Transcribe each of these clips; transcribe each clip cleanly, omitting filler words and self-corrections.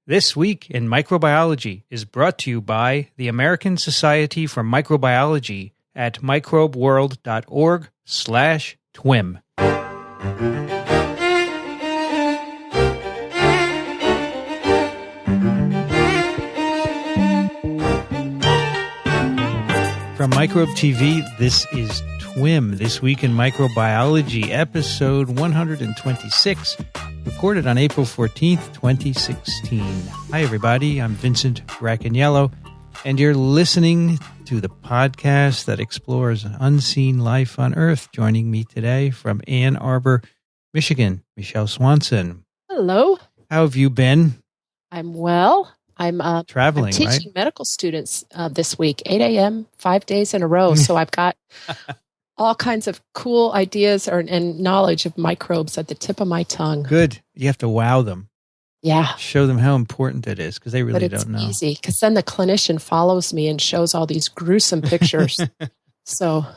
This Week in Microbiology is brought to you by the American Society for Microbiology at microbeworld.org/TWiM. From Microbe TV, this is TWiM, This Week in Microbiology, episode 126, recorded on April 14th, 2016. Hi, everybody. I'm Vincent Racaniello, and you're listening to the podcast that explores unseen life on Earth. Joining me today from Ann Arbor, Michigan, Michele Swanson. Hello. How have you been? I'm well. I'm traveling, I'm teaching right? medical students this week, 8 a.m., 5 days in a row. So I've got all kinds of cool ideas and knowledge of microbes at the tip of my tongue. Good. You have to wow them. Yeah. Show them how important it is because they really don't know. But it's easy because then the clinician follows me and shows all these gruesome pictures. So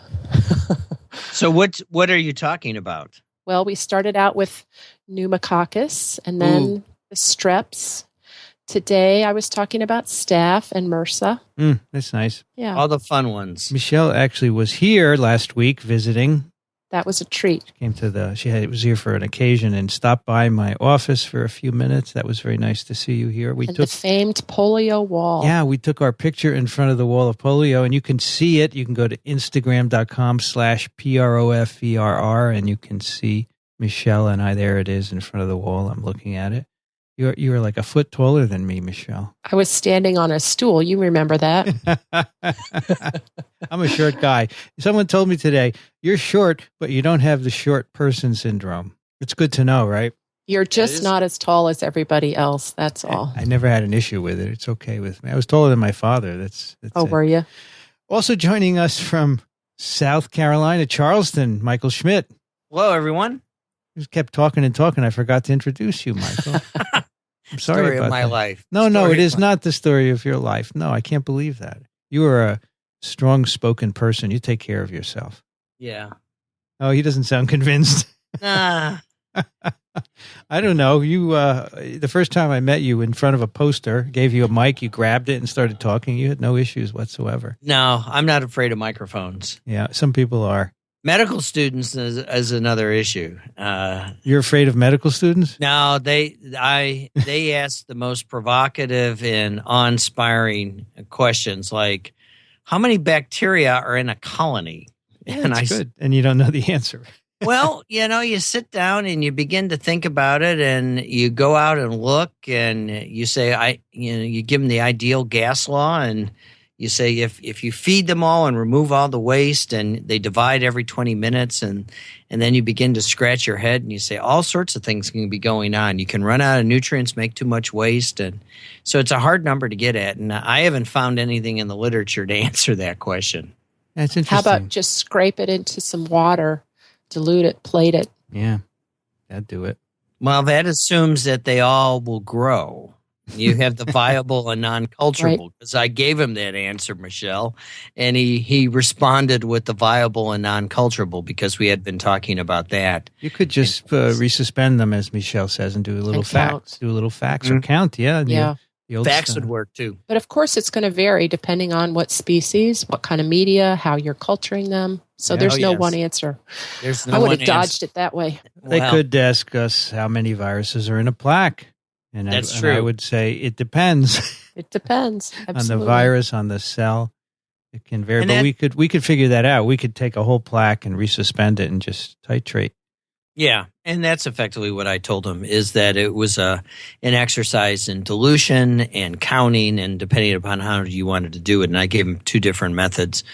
what are you talking about? Well, we started out with pneumococcus and then the streps. Today, I was talking about staph and MRSA. That's nice. Yeah. All the fun ones. Michele actually was here last week visiting. That was a treat. She was here for an occasion and stopped by my office for a few minutes. That was very nice to see you here. The famed polio wall. Yeah, we took our picture in front of the wall of polio, and you can see it. You can go to Instagram.com/PROFVRR, and you can see Michele and I. There it is in front of the wall. I'm looking at it. You were like a foot taller than me, Michele. I was standing on a stool. You remember that? I'm a short guy. Someone told me today, you're short, but you don't have the short person syndrome. It's good to know, right? You're just not as tall as everybody else. That's all. I never had an issue with it. It's okay with me. I was taller than my father. That's were you? Also joining us from South Carolina, Charleston, Michael Schmidt. Hello, everyone. You kept talking and talking. I forgot to introduce you, Michael. I'm sorry story about of my that. life. No, it is not the story of your life. No, I can't believe that. You are a strong-spoken person. You take care of yourself. Yeah. Oh, he doesn't sound convinced. Nah. I don't know. You, the first time I met you in front of a poster, gave you a mic, you grabbed it and started talking. You had no issues whatsoever. No, I'm not afraid of microphones. Yeah, some people are. Medical students is another issue. You're afraid of medical students? No, they ask the most provocative and awe-inspiring questions, like how many bacteria are in a colony? Yeah, that's good. And you don't know the answer. Well, you sit down and you begin to think about it, and you go out and look, and you say, you give them the ideal gas law, and you say if you feed them all and remove all the waste, and they divide every 20 minutes, and then you begin to scratch your head and you say all sorts of things can be going on. You can run out of nutrients, make too much waste, and so it's a hard number to get at. And I haven't found anything in the literature to answer that question. That's interesting. How about just scrape it into some water, dilute it, plate it? Yeah, that'd do it. Well, that assumes that they all will grow. You have the viable and non-culturable, because I gave him that answer, Michele, and he responded with the viable and non-culturable because we had been talking about that. You could just resuspend them, as Michele says, and do a little facts. Do a little facts or count. Yeah. The old facts stuff would work too. But of course, it's going to vary depending on what species, what kind of media, how you're culturing them. So there's no one answer. There's no I would have one dodged it that way. They could ask us how many viruses are in a plaque. And that's true. I would say it depends. It depends. On the virus, on the cell. It can vary. But we could figure that out. We could take a whole plaque and resuspend it and just titrate. Yeah, and that's effectively what I told him, is that it was an exercise in dilution and counting, and depending upon how you wanted to do it. And I gave him two different methods.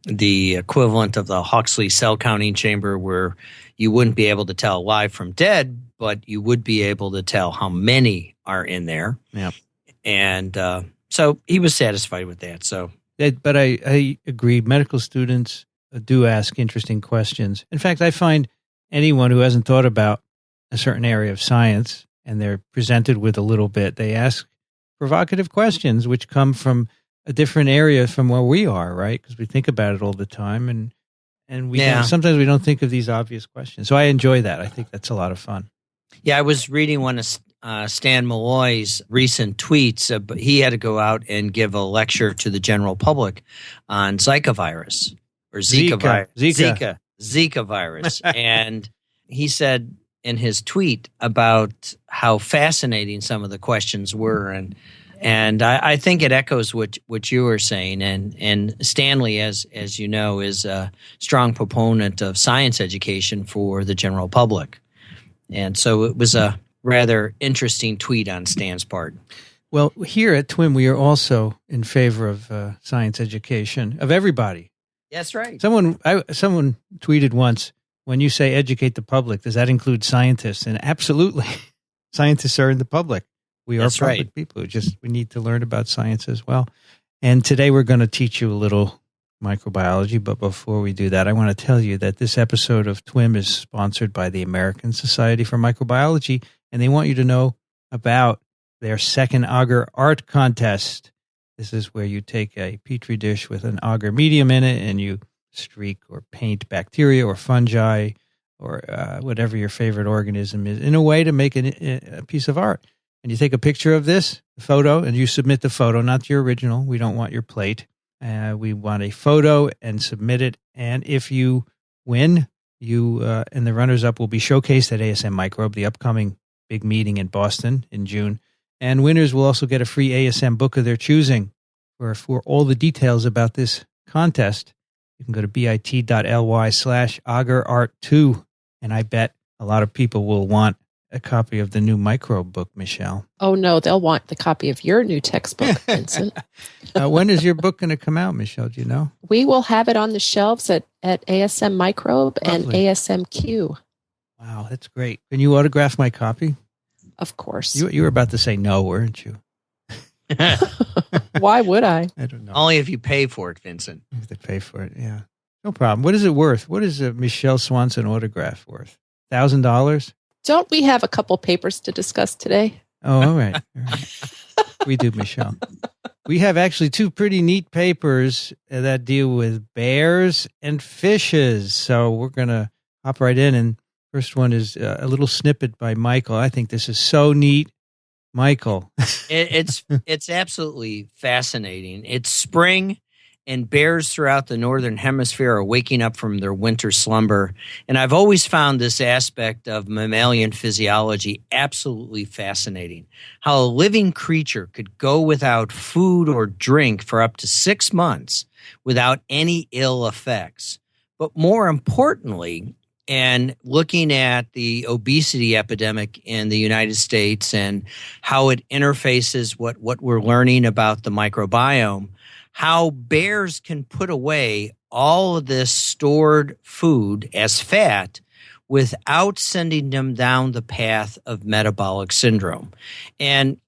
The equivalent of the Huxley cell counting chamber, where you wouldn't be able to tell live from dead, but you would be able to tell how many are in there. Yeah. And so he was satisfied with that. So, but I agree. Medical students do ask interesting questions. In fact, I find anyone who hasn't thought about a certain area of science and they're presented with a little bit, they ask provocative questions, which come from a different area from where we are, right? Because we think about it all the time, and we sometimes we don't think of these obvious questions. So I enjoy that. I think that's a lot of fun. Yeah, I was reading one Stan Malloy's recent tweets. But he had to go out and give a lecture to the general public on Zika virus or Zika virus. And he said in his tweet about how fascinating some of the questions were. And I think it echoes what you were saying. And Stanley, as you know, is a strong proponent of science education for the general public. And so it was a rather interesting tweet on Stan's part. Well, here at TWiM, we are also in favor of science education of everybody. That's right. Someone tweeted once, when you say educate the public, does that include scientists? And absolutely, scientists are in the public. We are public people. We need to learn about science as well. And today we're going to teach you a little microbiology. But before we do that, I want to tell you that this episode of TWiM is sponsored by the American Society for Microbiology, and they want you to know about their second Auger Art Contest. This is where you take a Petri dish with an agar medium in it and you streak or paint bacteria or fungi or whatever your favorite organism is in a way to make a piece of art. And you take a picture of this photo and you submit the photo, not your original. We don't want your plate. We want a photo and submit it. And if you win, you and the runners-up will be showcased at ASM Microbe, the upcoming big meeting in Boston in June. And winners will also get a free ASM book of their choosing. For all the details about this contest, you can go to bit.ly/agarart2. And I bet a lot of people will want a copy of the new microbe book, Michele. Oh, no, they'll want the copy of your new textbook, Vincent. When is your book going to come out, Michele? Do you know? We will have it on the shelves at ASM Microbe and ASMQ. Wow, that's great. Can you autograph my copy? Of course. You were about to say no, weren't you? Why would I? I don't know. Only if you pay for it, Vincent. You have to pay for it, yeah. No problem. What is it worth? What is a Michele Swanson autograph worth? $1,000? Don't we have a couple papers to discuss today? Oh, all right. We do, Michele. We have actually two pretty neat papers that deal with bears and fishes. So we're going to hop right in. And first one is a little snippet by Michael. I think this is so neat. Michael. It's absolutely fascinating. It's spring, and bears throughout the northern hemisphere are waking up from their winter slumber. And I've always found this aspect of mammalian physiology absolutely fascinating. How a living creature could go without food or drink for up to 6 months without any ill effects. But more importantly, and looking at the obesity epidemic in the United States and how it interfaces what we're learning about the microbiome, how bears can put away all of this stored food as fat without sending them down the path of metabolic syndrome. And,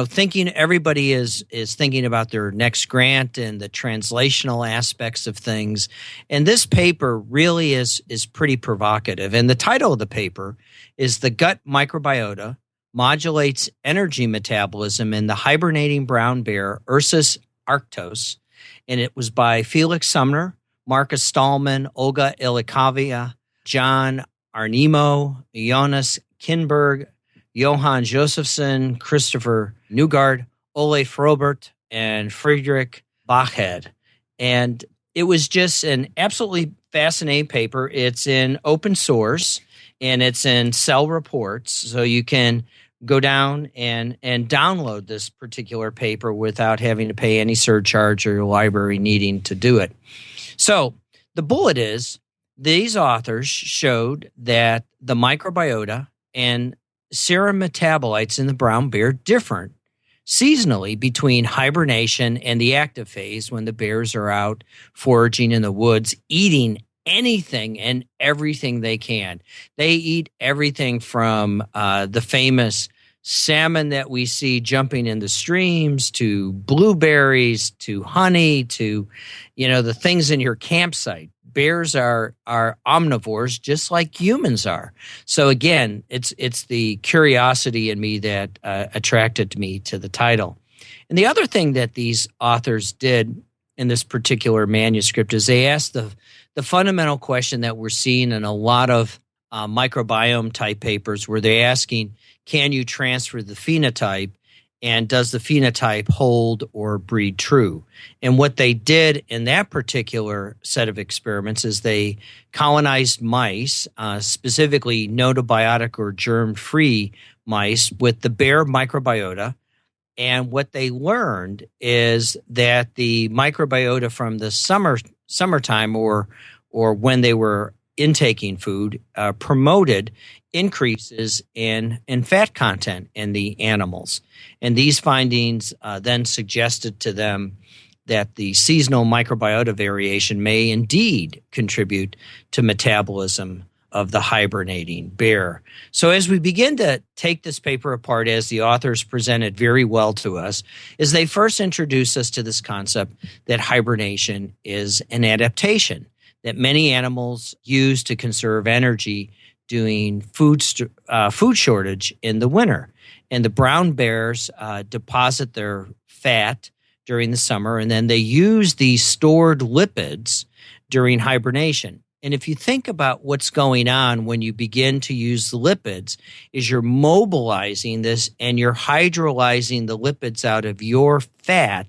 thinking everybody is thinking about their next grant and the translational aspects of things. And this paper really is pretty provocative. And the title of the paper is "The Gut Microbiota Modulates Energy Metabolism in the Hibernating Brown Bear, Ursus arctos," and it was by Felix Sumner, Marcus Stallman, Olga Ilikavia, John Arnimo, Jonas Kinberg, Johann Josephson, Christopher Newgard, Ole Frobert, and Friedrich Bachhead. And it was just an absolutely fascinating paper. It's in open source, and it's in Cell Reports, so you can go down and download this particular paper without having to pay any surcharge or your library needing to do it. So the bullet is, these authors showed that the microbiota and serum metabolites in the brown bear differ seasonally between hibernation and the active phase, when the bears are out foraging in the woods, eating anything and everything they can. They eat everything from the famous salmon that we see jumping in the streams, to blueberries, to honey, to, the things in your campsite. Bears are omnivores just like humans are. So again, it's the curiosity in me that attracted me to the title. And the other thing that these authors did in this particular manuscript is they asked the fundamental question that we're seeing in a lot of microbiome type papers where they're asking, can you transfer the phenotype, and does the phenotype hold or breed true? And what they did in that particular set of experiments is they colonized mice, specifically notobiotic or germ-free mice, with the bare microbiota. And what they learned is that the microbiota from the summertime or when they were intaking food promoted increases in fat content in the animals. And these findings then suggested to them that the seasonal microbiota variation may indeed contribute to metabolism of the hibernating bear. So as we begin to take this paper apart, as the authors presented very well to us, is they first introduce us to this concept that hibernation is an adaptation that many animals use to conserve energy during food shortage in the winter. And the brown bears deposit their fat during the summer, and then they use these stored lipids during hibernation. And if you think about what's going on when you begin to use the lipids, is you're mobilizing this and you're hydrolyzing the lipids out of your fat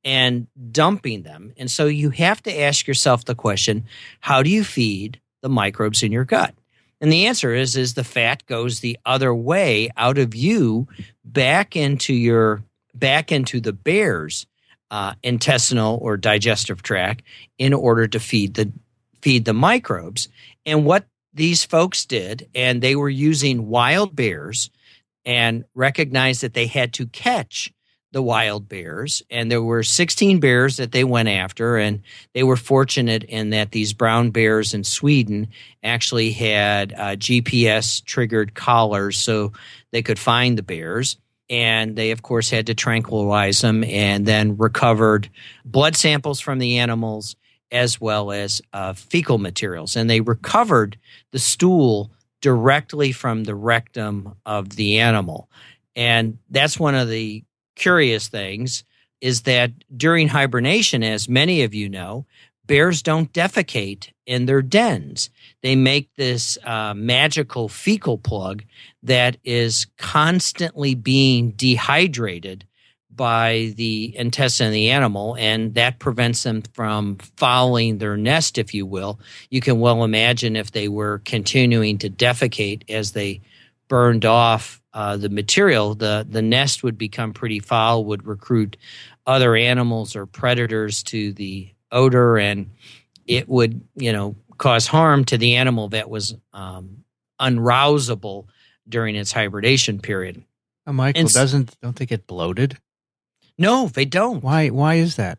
and dumping them. And so you have to ask yourself the question, how do you feed the microbes in your gut? And the answer is the fat goes the other way out of you back into the bear's intestinal or digestive tract in order to feed the microbes. And what these folks did, and they were using wild bears and recognized that they had to catch the wild bears. And there were 16 bears that they went after, and they were fortunate in that these brown bears in Sweden actually had GPS-triggered collars so they could find the bears. And they, of course, had to tranquilize them and then recovered blood samples from the animals as well as fecal materials. And they recovered the stool directly from the rectum of the animal. And that's one of the curious things, is that during hibernation, as many of you know, bears don't defecate in their dens. They make this magical fecal plug that is constantly being dehydrated by the intestine of the animal, and that prevents them from fouling their nest, if you will. You can well imagine if they were continuing to defecate as they burned off the material, the nest would become pretty foul, would recruit other animals or predators to the odor, and it would, cause harm to the animal that was unrousable during its hibernation period. Michael, don't they get bloated? No, they don't. Why is that?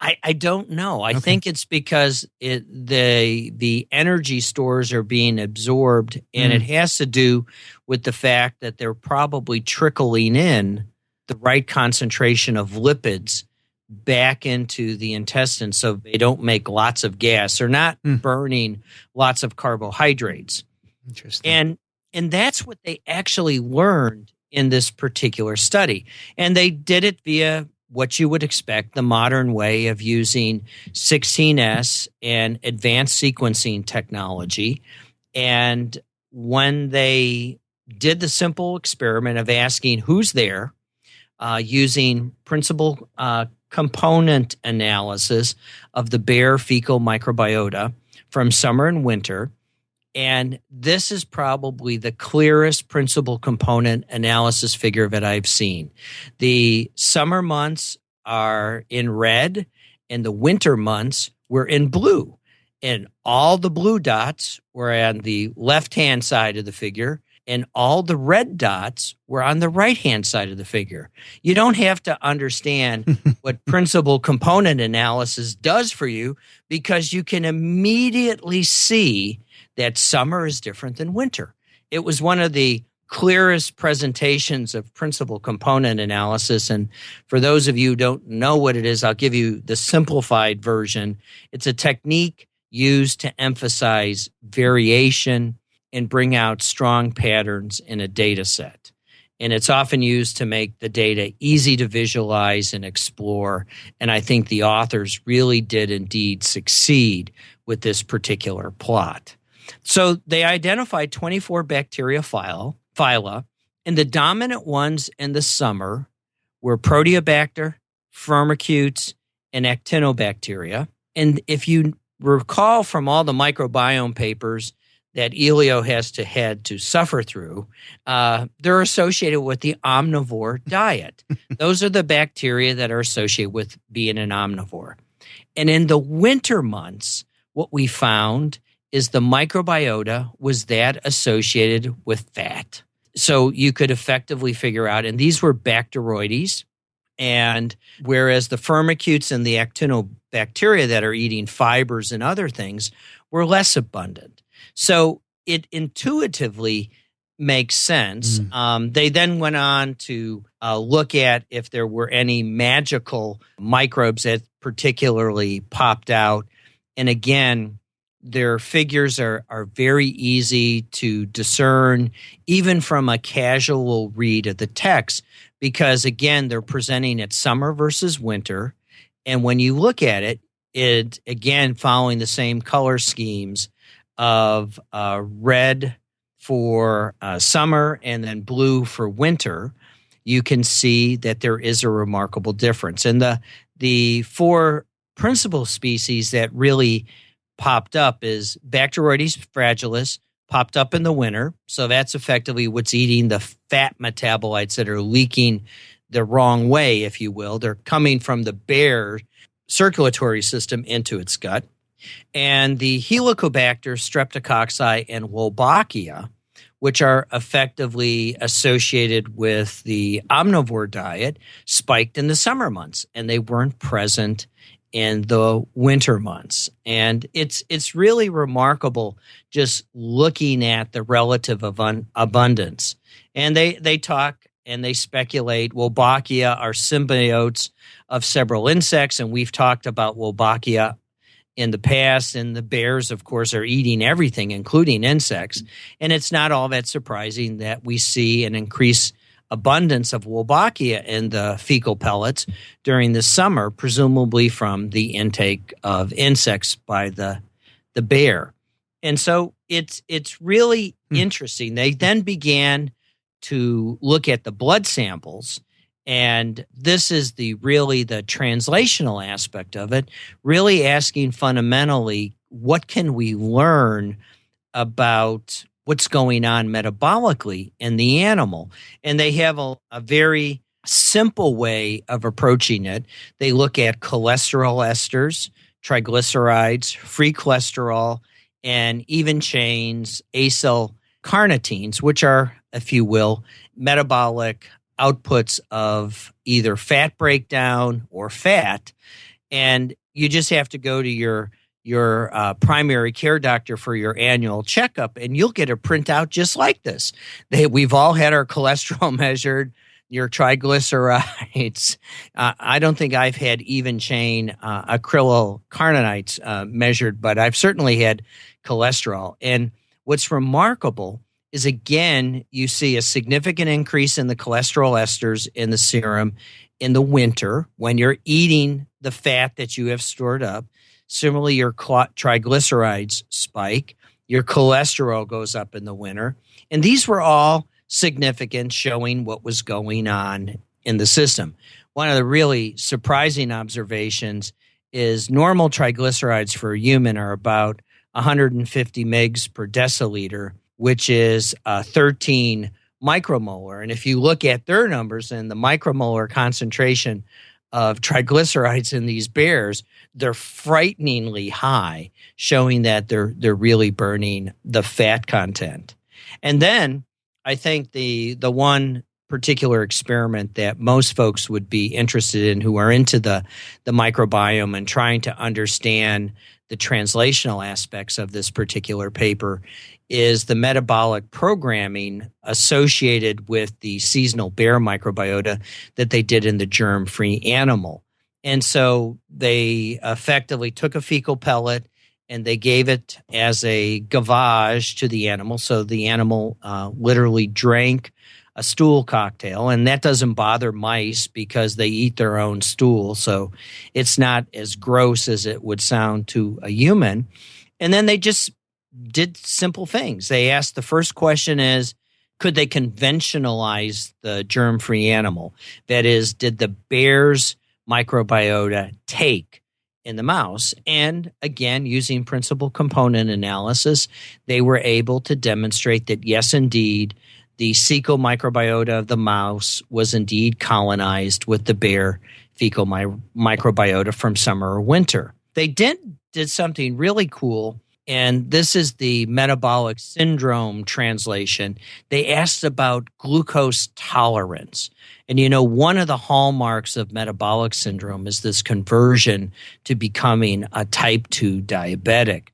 I don't know. I think it's because the energy stores are being absorbed, and it has to do with the fact that they're probably trickling in the right concentration of lipids back into the intestine so they don't make lots of gas. They're not burning lots of carbohydrates. Interesting. And that's what they actually learned in this particular study. And they did it via what you would expect, the modern way of using 16S and advanced sequencing technology. And when they did the simple experiment of asking who's there, using principal component analysis of the bear fecal microbiota from summer and winter, and this is probably the clearest principal component analysis figure that I've seen. The summer months are in red, and the winter months were in blue. And all the blue dots were on the left-hand side of the figure, and all the red dots were on the right-hand side of the figure. You don't have to understand what principal component analysis does for you, because you can immediately see that summer is different than winter. It was one of the clearest presentations of principal component analysis. And for those of you who don't know what it is, I'll give you the simplified version. It's a technique used to emphasize variation and bring out strong patterns in a data set. And it's often used to make the data easy to visualize and explore. And I think the authors really did indeed succeed with this particular plot. So they identified 24 bacteria phyla, and the dominant ones in the summer were Proteobacter, Firmicutes, and Actinobacteria. And if you recall from all the microbiome papers that Elio has had to suffer through, they're associated with the omnivore diet. Those are the bacteria that are associated with being an omnivore. And in the winter months, what we found is the microbiota was that associated with fat. So you could effectively figure out, and these were Bacteroides, and whereas the Firmicutes and the Actinobacteria that are eating fibers and other things were less abundant. So it intuitively makes sense. They then went on to look at if there were any magical microbes that particularly popped out. And again, their figures are very easy to discern, even from a casual read of the text, because again, they're presenting it summer versus winter. And when you look at it, again, following the same color schemes of red for summer and then blue for winter, you can see that there is a remarkable difference. And the four principal species that really popped up is Bacteroides fragilis, popped up in the winter. So that's effectively what's eating the fat metabolites that are leaking the wrong way, if you will. They're coming from the bear circulatory system into its gut. And the Helicobacter, Streptococci, and Wolbachia, which are effectively associated with the omnivore diet, spiked in the summer months, and they weren't present in the winter months. And it's really remarkable just looking at the relative abundance. And they talk and they speculate Wolbachia are symbiotes of several insects, and we've talked about Wolbachia in the past, and the bears, of course, are eating everything, including insects. And it's not all that surprising that we see an increased abundance of Wolbachia in the fecal pellets during the summer, presumably from the intake of insects by the bear. And so it's really interesting. They then began to look at the blood samples, and this is really the translational aspect of it, really asking fundamentally, what can we learn about what's going on metabolically in the animal? And they have a very simple way of approaching it. They look at cholesterol esters, triglycerides, free cholesterol, and even chains acyl carnitines, which are, if you will, metabolic outputs of either fat breakdown or fat. And you just have to go to your primary care doctor for your annual checkup, and you'll get a printout just like this. We've all had our cholesterol measured, your triglycerides. I don't think I've had even chain acrylcarnitines measured, but I've certainly had cholesterol. And what's remarkable is, again, you see a significant increase in the cholesterol esters in the serum in the winter when you're eating the fat that you have stored up. Similarly, your triglycerides spike, your cholesterol goes up in the winter. And these were all significant, showing what was going on in the system. One of the really surprising observations is normal triglycerides for a human are about 150 mg per deciliter, which is 13 micromolar. And if you look at their numbers and the micromolar concentration of triglycerides in these bears, they're frighteningly high, showing that they're really burning the fat content. And then I think the one particular experiment that most folks would be interested in who are into the microbiome and trying to understand the translational aspects of this particular paper is the metabolic programming associated with the seasonal bear microbiota that they did in the germ-free animal. And so they effectively took a fecal pellet and they gave it as a gavage to the animal. So the animal literally drank a stool cocktail, and that doesn't bother mice because they eat their own stool. So it's not as gross as it would sound to a human. And then they just did simple things. They asked, the first question is, could they conventionalize the germ-free animal? That is, did the bear's microbiota take in the mouse? And again, using principal component analysis, they were able to demonstrate that yes, indeed, the fecal microbiota of the mouse was indeed colonized with the bear fecal microbiota from summer or winter. They did something really cool, and this is the metabolic syndrome translation. They asked about glucose tolerance. And one of the hallmarks of metabolic syndrome is this conversion to becoming a type 2 diabetic.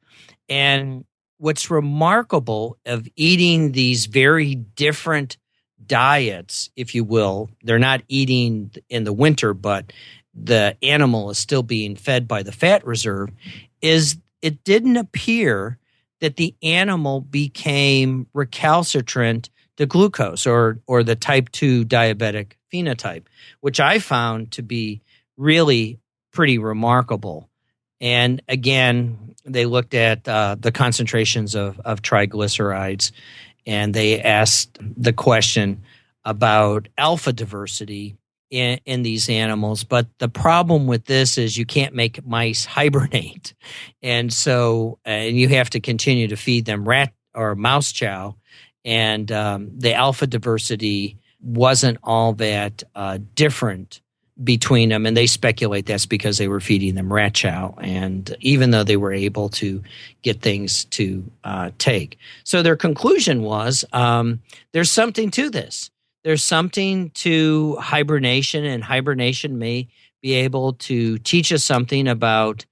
And what's remarkable of eating these very different diets, if you will, they're not eating in the winter, but the animal is still being fed by the fat reserve, is it didn't appear that the animal became recalcitrant to glucose or the type 2 diabetic phenotype, which I found to be really pretty remarkable. And again, they looked at the concentrations of triglycerides, and they asked the question about alpha diversity in these animals. But the problem with this is you can't make mice hibernate. And so you have to continue to feed them rat or mouse chow. And the alpha diversity wasn't all that different between them. And they speculate that's because they were feeding them rat chow. And even though they were able to get things to take. So their conclusion was there's something to this. There's something to hibernation, and hibernation may be able to teach us something about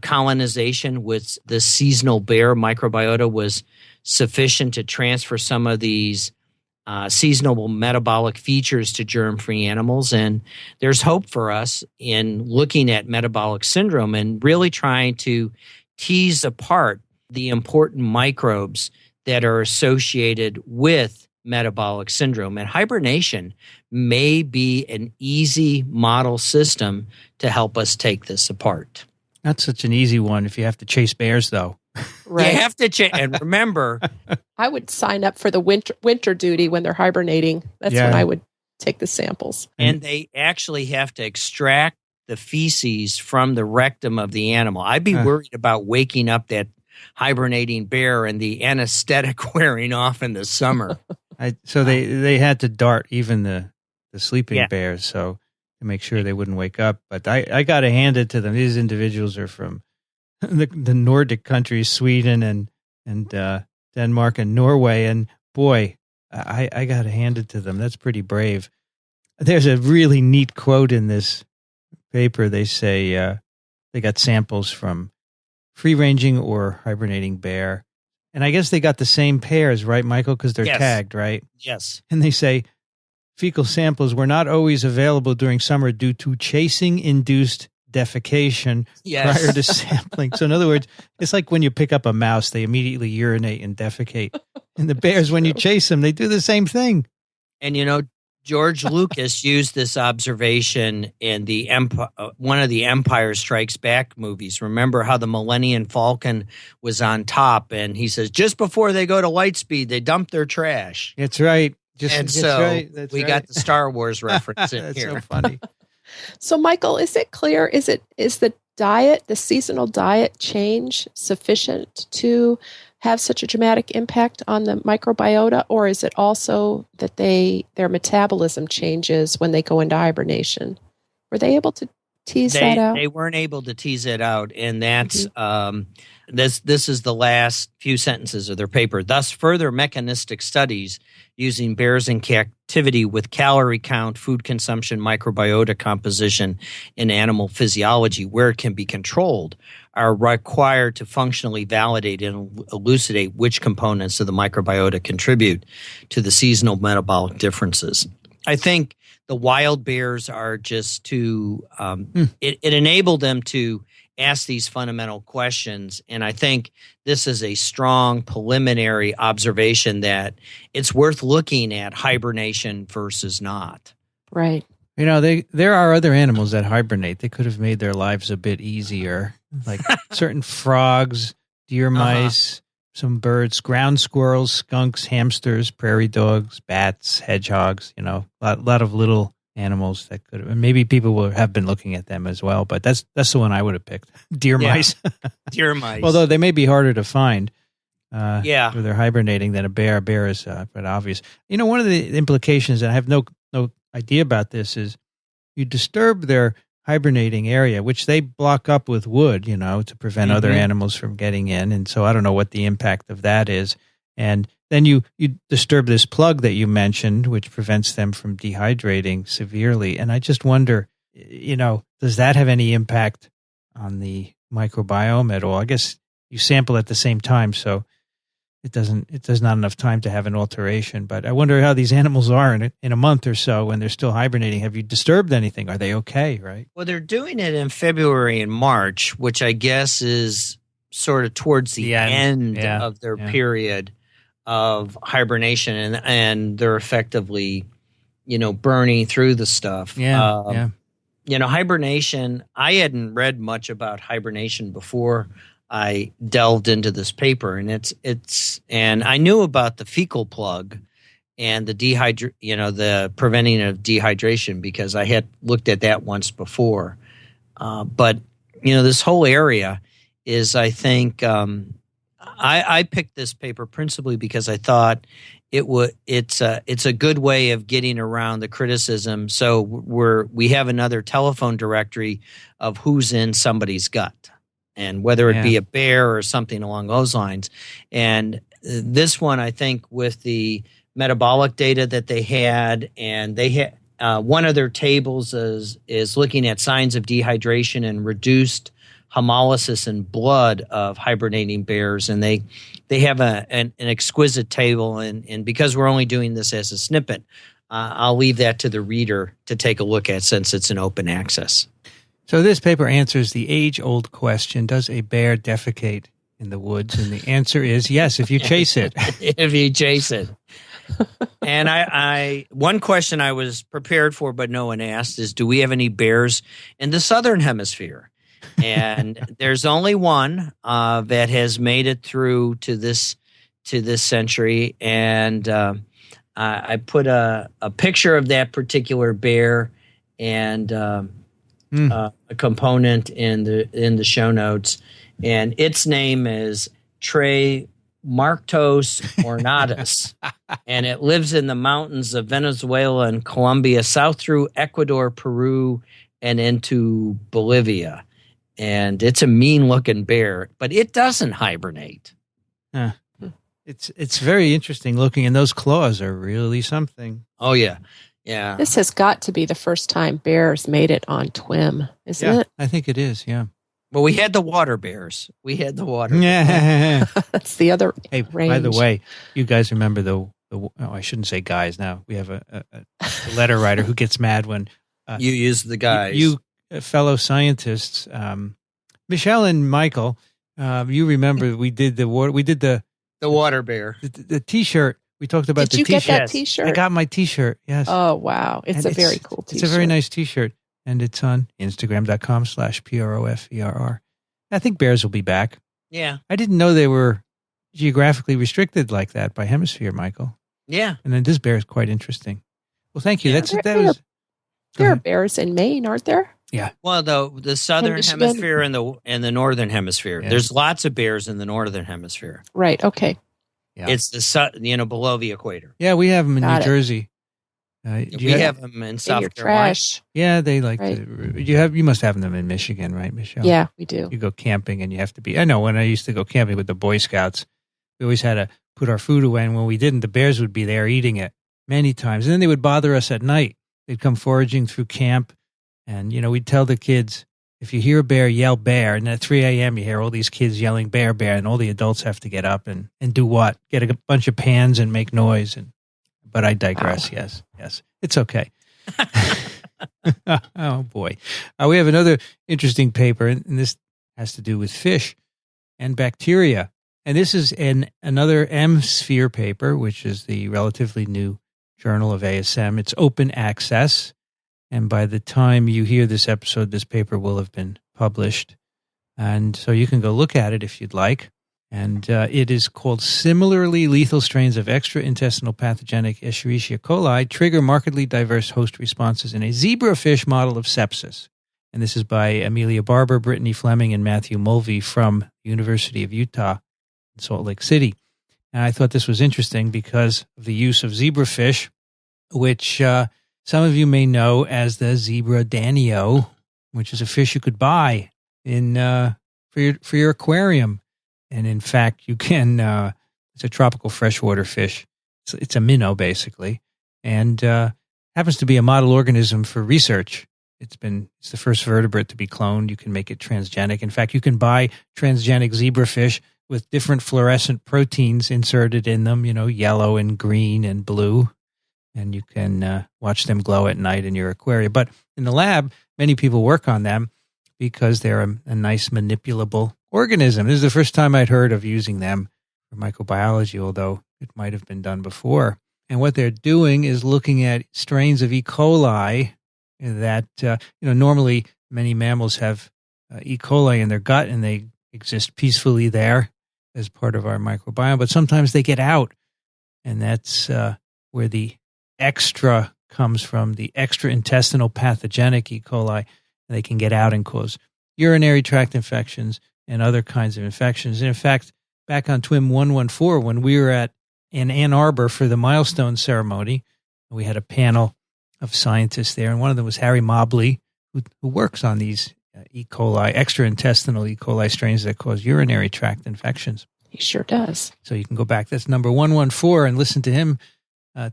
colonization with the seasonal bear microbiota was sufficient to transfer some of these seasonal metabolic features to germ-free animals. And there's hope for us in looking at metabolic syndrome and really trying to tease apart the important microbes that are associated with metabolic syndrome. And hibernation may be an easy model system to help us take this apart. Not such an easy one if you have to chase bears, though. Right. You have to chase. And remember, I would sign up for the winter duty when they're hibernating. That's when I would take the samples. And they actually have to extract the feces from the rectum of the animal. I'd be worried about waking up that hibernating bear and the anesthetic wearing off in the summer. So they had to dart even the sleeping bears, so to make sure they wouldn't wake up. But I got to hand it to them. These individuals are from the Nordic countries, Sweden and Denmark and Norway. And boy, I got to hand it to them. That's pretty brave. There's a really neat quote in this paper. They say they got samples from free-ranging or hibernating bear. And I guess they got the same pairs, right, Michael? Because they're tagged, right? Yes. And they say fecal samples were not always available during summer due to chasing-induced defecation prior to sampling. So in other words, it's like when you pick up a mouse, they immediately urinate and defecate. And the bears, when you chase them, they do the same thing. And George Lucas used this observation in the one of the Empire Strikes Back movies. Remember how the Millennium Falcon was on top, and he says, just before they go to light speed, they dump their trash. That's right. We got the Star Wars reference in That's here. so funny. So, Michael, is it clear? Is the diet, the seasonal diet change sufficient to have such a dramatic impact on the microbiota, or is it also that their metabolism changes when they go into hibernation? Were they able to tease that out? They weren't able to tease it out, and that's this is the last few sentences of their paper. Thus, further mechanistic studies using bears in captivity with calorie count, food consumption, microbiota composition, and animal physiology, where it can be controlled, are required to functionally validate and elucidate which components of the microbiota contribute to the seasonal metabolic differences. I think the wild bears are just too it enabled them to ask these fundamental questions. And I think this is a strong preliminary observation that it's worth looking at hibernation versus not. Right. There are other animals that hibernate. They could have made their lives a bit easier, like certain frogs, deer mice, some birds, ground squirrels, skunks, hamsters, prairie dogs, bats, hedgehogs, a lot of little animals that could have, and maybe people will have been looking at them as well, but that's the one I would have picked. Deer mice. Deer mice. Although they may be harder to find. Where Yeah. they're hibernating than a bear. A bear is but obvious. One of the implications, and I have no idea about this, is you disturb their hibernating area, which they block up with wood, to prevent other animals from getting in. And so I don't know what the impact of that is. And then you disturb this plug that you mentioned, which prevents them from dehydrating severely. And I just wonder, does that have any impact on the microbiome at all? I guess you sample at the same time, so there's not enough time to have an alteration. But I wonder how these animals are in a month or so when they're still hibernating. Have you disturbed anything? Are they okay, right? Well, they're doing it in February and March, which I guess is sort of towards the end of their period of hibernation, and they're effectively, burning through the stuff. Hibernation, I hadn't read much about hibernation before I delved into this paper, and and I knew about the fecal plug and the preventing of dehydration because I had looked at that once before. But this whole area is, I think, I picked this paper principally because I thought it's a good way of getting around the criticism. So we have another telephone directory of who's in somebody's gut, and whether it be a bear or something along those lines. And this one, I think, with the metabolic data that they had, and they had one of their tables is looking at signs of dehydration and reduced hemolysis in blood of hibernating bears, and they have an exquisite table. And because we're only doing this as a snippet, I'll leave that to the reader to take a look at since it's an open access. So this paper answers the age-old question, does a bear defecate in the woods? And the answer is yes, if you chase it. If you chase it. And I one question I was prepared for but no one asked is, do we have any bears in the southern hemisphere? And there's only one that has made it through to this century. And I put a picture of that particular bear and a component in the show notes, and its name is Tremarctos ornatus, and it lives in the mountains of Venezuela and Colombia, south through Ecuador, Peru, and into Bolivia. And it's a mean-looking bear, but it doesn't hibernate. It's very interesting looking, and those claws are really something. Oh yeah. Yeah. This has got to be the first time bears made it on TWiM, isn't it? I think it is, yeah. Well, we had the water bears. Yeah. That's the other range. By the way, you guys remember I shouldn't say guys now. We have a letter writer who gets mad when you use the guys. You fellow scientists, Michele and Michael, you remember we did the water bear. The T-shirt. We talked about the T-shirt. Did you get that T-shirt? I got my T-shirt, yes. Oh, wow. It's a very cool T-shirt. It's a very nice T-shirt, and it's on Instagram.com/PROFERR. I think bears will be back. Yeah. I didn't know they were geographically restricted like that by hemisphere, Michael. Yeah. And then this bear is quite interesting. Well, thank you. Yeah. There are bears in Maine, aren't there? Yeah. Well, the southern hemisphere and the northern hemisphere. Yeah. There's lots of bears in the northern hemisphere. Right. Okay. Yeah. It's below the equator. Yeah, we have them in New Jersey. We have them in South your Carolina. Trash. Yeah, they like to. You must have them in Michigan, right, Michele? Yeah, we do. You go camping and you have to be. I know when I used to go camping with the Boy Scouts, we always had to put our food away, and when we didn't, the bears would be there eating it many times, and then they would bother us at night. They'd come foraging through camp, and we'd tell the kids, if you hear a bear, yell bear. And at 3 a.m., you hear all these kids yelling bear, bear, and all the adults have to get up and do what? Get a bunch of pans and make noise. But I digress. Wow. Yes. It's okay. Oh, boy. We have another interesting paper, and this has to do with fish and bacteria. And this is another M-Sphere paper, which is the relatively new journal of ASM. It's open access. And by the time you hear this episode, this paper will have been published. And so you can go look at it if you'd like. And it is called similarly lethal strains of extraintestinal pathogenic Escherichia coli trigger markedly diverse host responses in a zebrafish model of sepsis. And this is by Amelia Barber, Brittany Fleming, and Matthew Mulvey from the University of Utah in Salt Lake City. And I thought this was interesting because of the use of zebrafish, which some of you may know as the zebra danio, which is a fish you could buy for your aquarium. And in fact, you can, it's a tropical freshwater fish. It's a minnow, basically, and happens to be a model organism for research. It's the first vertebrate to be cloned. You can make it transgenic. In fact, you can buy transgenic zebrafish with different fluorescent proteins inserted in them, yellow and green and blue. And you can watch them glow at night in your aquarium. But in the lab, many people work on them because they're a nice manipulable organism. This is the first time I'd heard of using them for microbiology, although it might have been done before. And what they're doing is looking at strains of E. coli that, normally many mammals have E. coli in their gut and they exist peacefully there as part of our microbiome, but sometimes they get out. And that's where the extra comes from, the extraintestinal pathogenic E. coli. And they can get out and cause urinary tract infections and other kinds of infections. And in fact, back on TWiM 114, when we were in Ann Arbor for the milestone ceremony, we had a panel of scientists there, and one of them was Harry Mobley, who works on these E. coli, extraintestinal E. coli strains that cause urinary tract infections. He sure does. So you can go back. That's number 114 and listen to him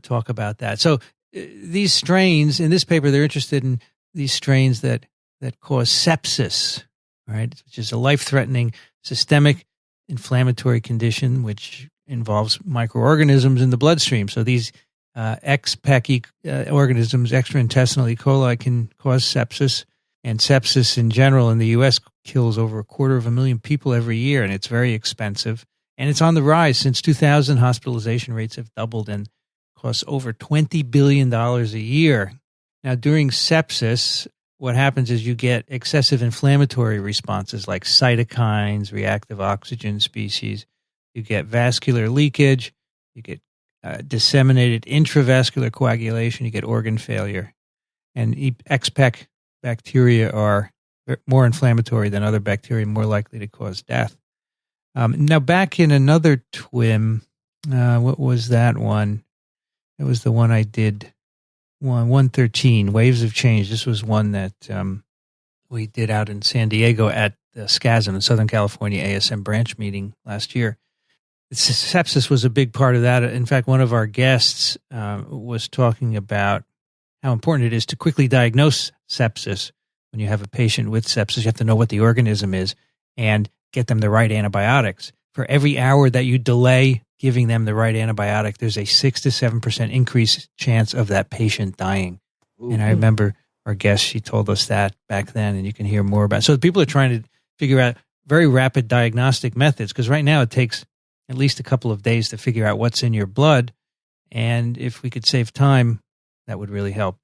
talk about that. So these strains, in this paper, they're interested in these strains that cause sepsis, right, which is a life-threatening systemic inflammatory condition which involves microorganisms in the bloodstream. So these XPEC organisms, extraintestinal E. coli, can cause sepsis. And sepsis in general in the U.S. kills over 250,000 people every year, and it's very expensive. And it's on the rise. Since 2000, hospitalization rates have doubled and costs over $20 billion a year. Now, during sepsis, what happens is you get excessive inflammatory responses like cytokines, reactive oxygen species. You get vascular leakage. You get disseminated intravascular coagulation. You get organ failure. And XPEC bacteria are more inflammatory than other bacteria, more likely to cause death. Now, back in another TWiM, what was that one? It was the one I did, 113, Waves of Change. This was one that we did out in San Diego at the SCASM, the Southern California ASM branch meeting last year. Sepsis was a big part of that. In fact, one of our guests was talking about how important it is to quickly diagnose sepsis. When you have a patient with sepsis, you have to know what the organism is and get them the right antibiotics. For every hour that you delay giving them the right antibiotic, there's a 6 to 7% increased chance of that patient dying. Ooh. And I remember our guest, she told us that back then, and you can hear more about it. So people are trying to figure out very rapid diagnostic methods, because right now it takes at least a couple of days to figure out what's in your blood. And if we could save time, that would really help.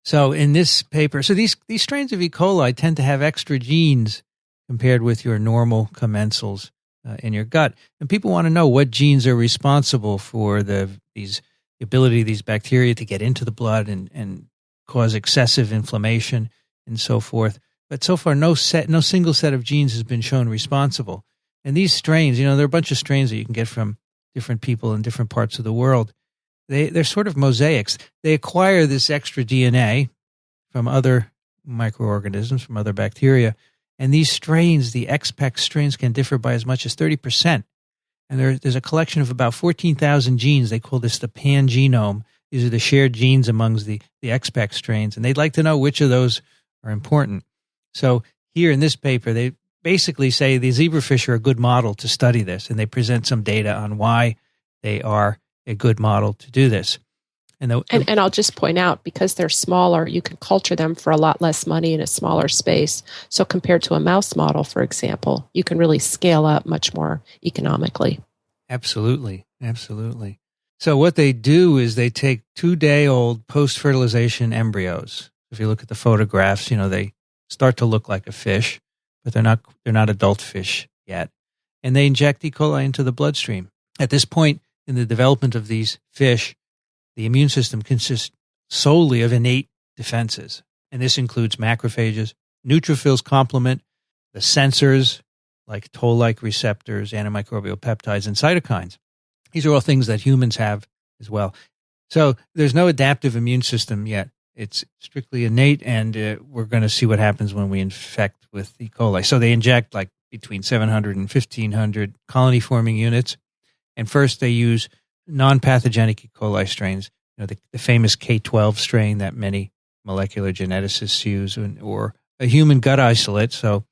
So in this paper, so these strains of E. coli tend to have extra genes compared with your normal commensals in your gut. And people want to know what genes are responsible for the ability of these bacteria to get into the blood and cause excessive inflammation and so forth. But so far, no single set of genes has been shown responsible. And these strains, there are a bunch of strains that you can get from different people in different parts of the world. They're sort of mosaics. They acquire this extra DNA from other microorganisms, from other bacteria. And these strains, the XPEC strains, can differ by as much as 30%. And there's a collection of about 14,000 genes. They call this the pangenome. These are the shared genes amongst the XPEC strains. And they'd like to know which of those are important. So here in this paper, they basically say the zebrafish are a good model to study this. And they present some data on why they are a good model to do this. And I'll just point out, because they're smaller, you can culture them for a lot less money in a smaller space. So compared to a mouse model, for example, you can really scale up much more economically. Absolutely. Absolutely. So what they do is they take 2-day-old post-fertilization embryos. If you look at the photographs, they start to look like a fish, but they're not adult fish yet. and they inject E. coli into the bloodstream. At this point in the development of these fish, the immune system consists solely of innate defenses, and this includes macrophages, neutrophils complement, the sensors like toll-like receptors, antimicrobial peptides, and cytokines. These are all things that humans have as well. So there's no adaptive immune system yet. It's strictly innate, and we're going to see what happens when we infect with E. coli. So they inject like between 700 and 1,500 colony-forming units. And first they use non-pathogenic E. coli strains, the famous K12 strain that many molecular geneticists use, or a human gut isolate, so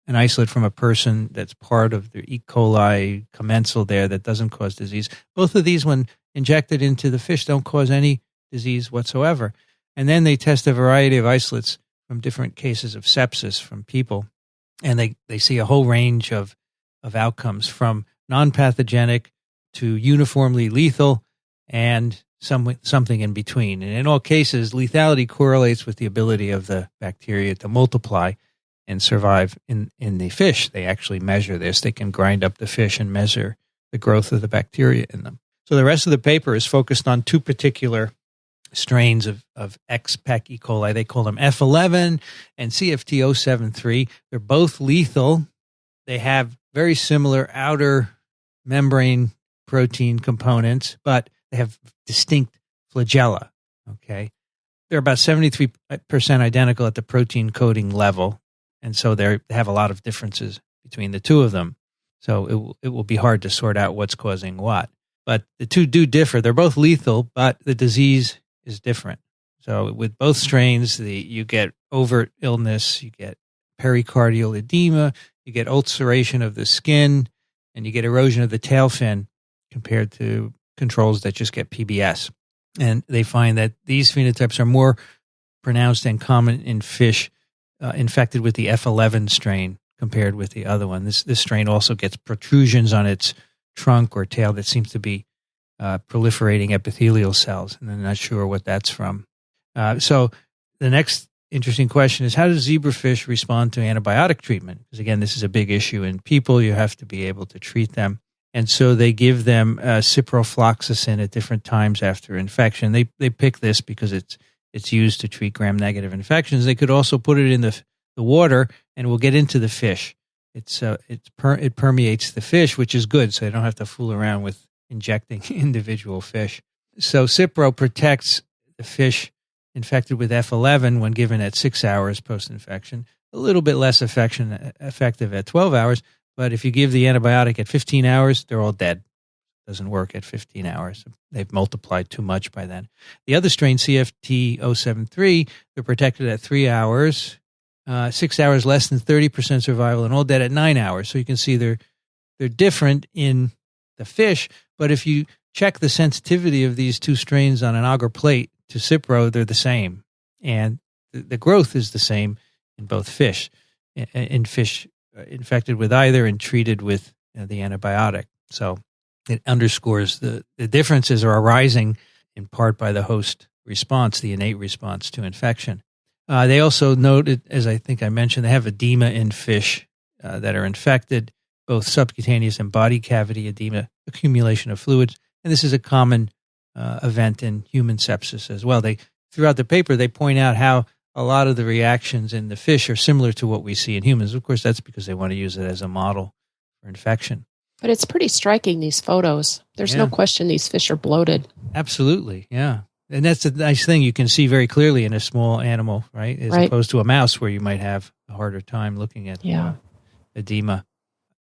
an isolate from a person that's part of the E. coli commensal there that doesn't cause disease. Both of these, when injected into the fish, don't cause any disease whatsoever. And then they test a variety of isolates from different cases of sepsis from people, and they see a whole range of outcomes from non-pathogenic to uniformly lethal and something in between. And in all cases, lethality correlates with the ability of the bacteria to multiply and survive in the fish. They actually measure this. They can grind up the fish and measure the growth of the bacteria in them. So the rest of the paper is focused on two particular strains of X-Pec E. coli. They call them F11 and CFT073. They're both lethal. They have very similar outer membrane protein components, but they have distinct flagella. Okay, they're about 73% identical at the protein coding level, and so they have a lot of differences between the two of them. So it will be hard to sort out what's causing what. But the two do differ. They're both lethal, but the disease is different. So with both strains, you get overt illness, you get pericardial edema, you get ulceration of the skin, and you get erosion of the tail fin compared to controls that just get PBS. And they find that these phenotypes are more pronounced and common in fish infected with the F11 strain compared with the other one. This strain also gets protrusions on its trunk or tail that seems to be proliferating epithelial cells, and I'm not sure what that's from. So the next interesting question is, how does zebrafish respond to antibiotic treatment? Because again, this is a big issue in people. You have to be able to treat them. And so they give them ciprofloxacin at different times after infection. They pick this because it's used to treat gram-negative infections. They could also put it in the water, and it will get into the fish. It permeates the fish, which is good, so they don't have to fool around with injecting individual fish. So Cipro protects the fish infected with F11 when given at 6 hours post-infection, a little bit less effective at 12 hours, but if you give the antibiotic at 15 hours, they're all dead. It doesn't work at 15 hours. They've multiplied too much by then. The other strain, CFT073, they're protected at 3 hours, 6 hours less than 30% survival, and all dead at 9 hours. So you can see they're different in the fish, but if you check the sensitivity of these two strains on an agar plate to Cipro, they're the same. And the growth is the same in both fish, in fish infected with either and treated with the antibiotic. So it underscores the differences are arising in part by the host response, the innate response to infection. They also noted, as I think I mentioned, they have edema in fish that are infected, both subcutaneous and body cavity edema, accumulation of fluids. And this is a common event in human sepsis as well. Throughout the paper, they point out how a lot of the reactions in the fish are similar to what we see in humans. Of course, that's because they want to use it as a model for infection. But it's pretty striking, these photos. There's no question these fish are bloated. Absolutely, yeah. And that's a nice thing. You can see very clearly in a small animal, right? As opposed to a mouse where you might have a harder time looking at edema.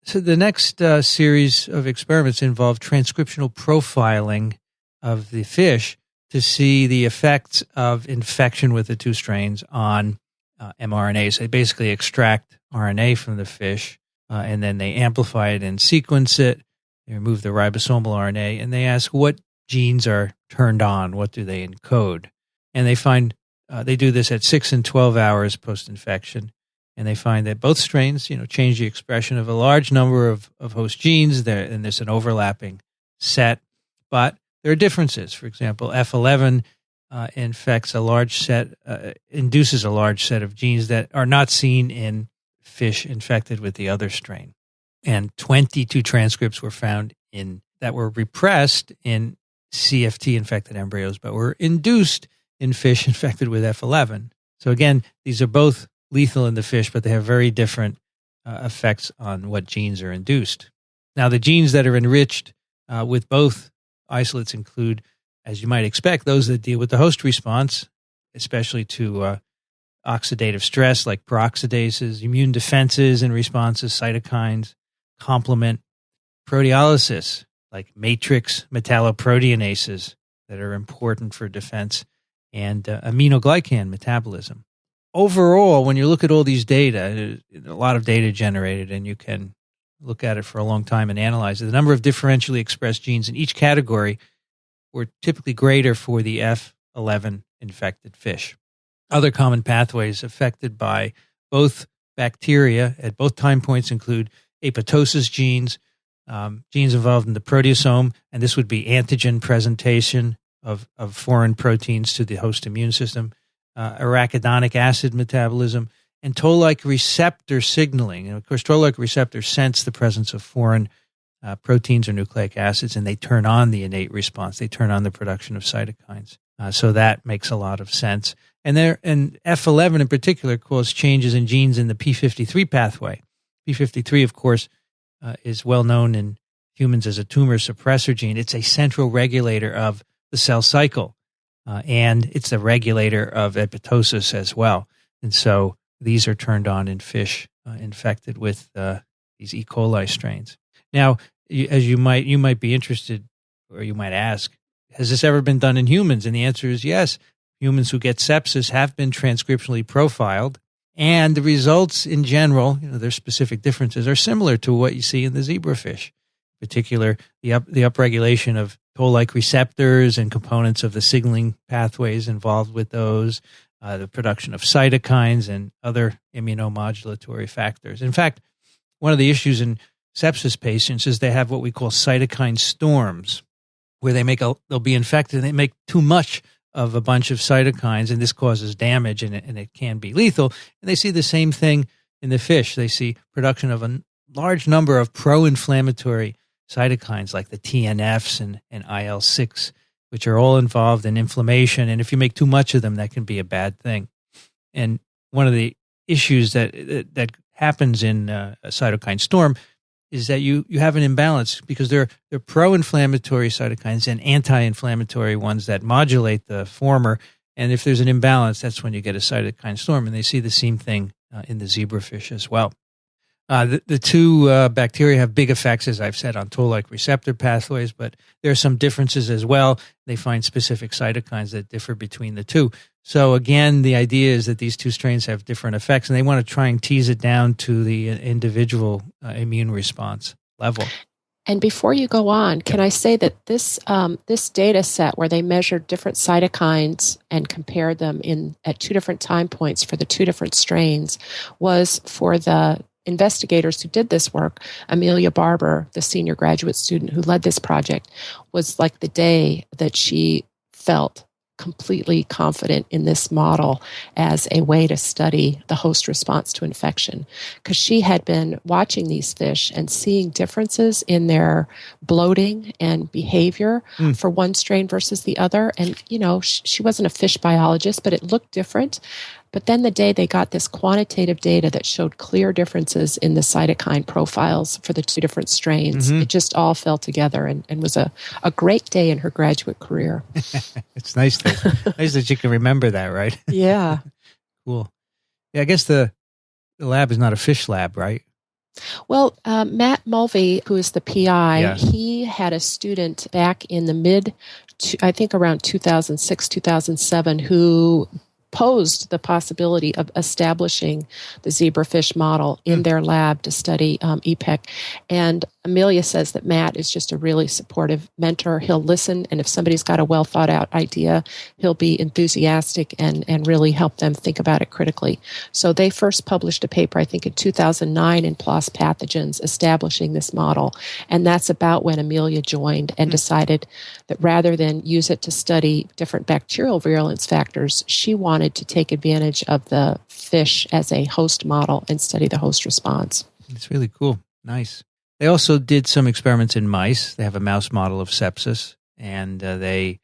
So the next series of experiments involve transcriptional profiling of the fish to see the effects of infection with the two strains on mRNAs. They basically extract RNA from the fish, and then they amplify it and sequence it. They remove the ribosomal RNA, and they ask what genes are turned on, what do they encode. And they find they do this at 6 and 12 hours post-infection, and they find that both strains, change the expression of a large number of host genes, and there's an overlapping set, but there are differences. For example, F11 induces a large set of genes that are not seen in fish infected with the other strain. and 22 transcripts were found that were repressed in CFT infected embryos, but were induced in fish infected with F11. So again, these are both lethal in the fish, but they have very different effects on what genes are induced. Now, the genes that are enriched with both isolates include, as you might expect, those that deal with the host response, especially to oxidative stress like peroxidases, immune defenses and responses, cytokines, complement, proteolysis like matrix metalloproteinases that are important for defense, and aminoglycan metabolism. Overall, when you look at all these data, a lot of data generated, and you can look at it for a long time and analyze it. The number of differentially expressed genes in each category were typically greater for the F11 infected fish. Other common pathways affected by both bacteria at both time points include apoptosis genes, genes involved in the proteasome, and this would be antigen presentation of foreign proteins to the host immune system, arachidonic acid metabolism, and toll-like receptor signaling. And of course, toll-like receptors sense the presence of foreign proteins or nucleic acids, and they turn on the innate response. They turn on the production of cytokines. So that makes a lot of sense. And F11 in particular causes changes in genes in the P53 pathway. P53, of course, is well known in humans as a tumor suppressor gene. It's a central regulator of the cell cycle, and it's the regulator of apoptosis as well. And so these are turned on in fish infected with these E. coli strains. Now, as you might be interested, or you might ask, has this ever been done in humans? And the answer is yes. Humans who get sepsis have been transcriptionally profiled, and the results in general, their specific differences, are similar to what you see in the zebrafish. In particular, the upregulation of toll-like receptors and components of the signaling pathways involved with those, the production of cytokines and other immunomodulatory factors. In fact, one of the issues in sepsis patients is they have what we call cytokine storms, where they'll be infected and they make too much of a bunch of cytokines, and this causes damage, and it can be lethal. And they see the same thing in the fish. They see production of a large number of pro-inflammatory cytokines like the TNFs and IL-6, which are all involved in inflammation. And if you make too much of them, that can be a bad thing. And one of the issues that happens in a cytokine storm is that you have an imbalance, because there are pro-inflammatory cytokines and anti-inflammatory ones that modulate the former. And if there's an imbalance, that's when you get a cytokine storm. And they see the same thing in the zebrafish as well. The two bacteria have big effects, as I've said, on toll-like receptor pathways, but there are some differences as well. They find specific cytokines that differ between the two. So again, the idea is that these two strains have different effects, and they want to try and tease it down to the individual immune response level. And before you go on, can I say that this data set where they measured different cytokines and compared them at two different time points for the two different strains was for the investigators who did this work. Amelia Barber, the senior graduate student who led this project, was like the day that she felt completely confident in this model as a way to study the host response to infection, because she had been watching these fish and seeing differences in their bloating and behavior for one strain versus the other. And, she wasn't a fish biologist, but it looked different. But then the day they got this quantitative data that showed clear differences in the cytokine profiles for the two different strains, it just all fell together and was a great day in her graduate career. It's nice that you can remember that, right? Yeah. Cool. Yeah, I guess the lab is not a fish lab, right? Well, Matt Mulvey, who is the PI, he had a student back in I think around 2006, 2007, who posed the possibility of establishing the zebrafish model in their lab to study EPEC. And Amelia says that Matt is just a really supportive mentor. He'll listen, and if somebody's got a well-thought-out idea, he'll be enthusiastic and really help them think about it critically. So they first published a paper, I think in 2009, in PLOS Pathogens, establishing this model. And that's about when Amelia joined and decided that rather than use it to study different bacterial virulence factors, she wanted to take advantage of the fish as a host model and study the host response. It's really cool. Nice. They also did some experiments in mice. They have a mouse model of sepsis, and they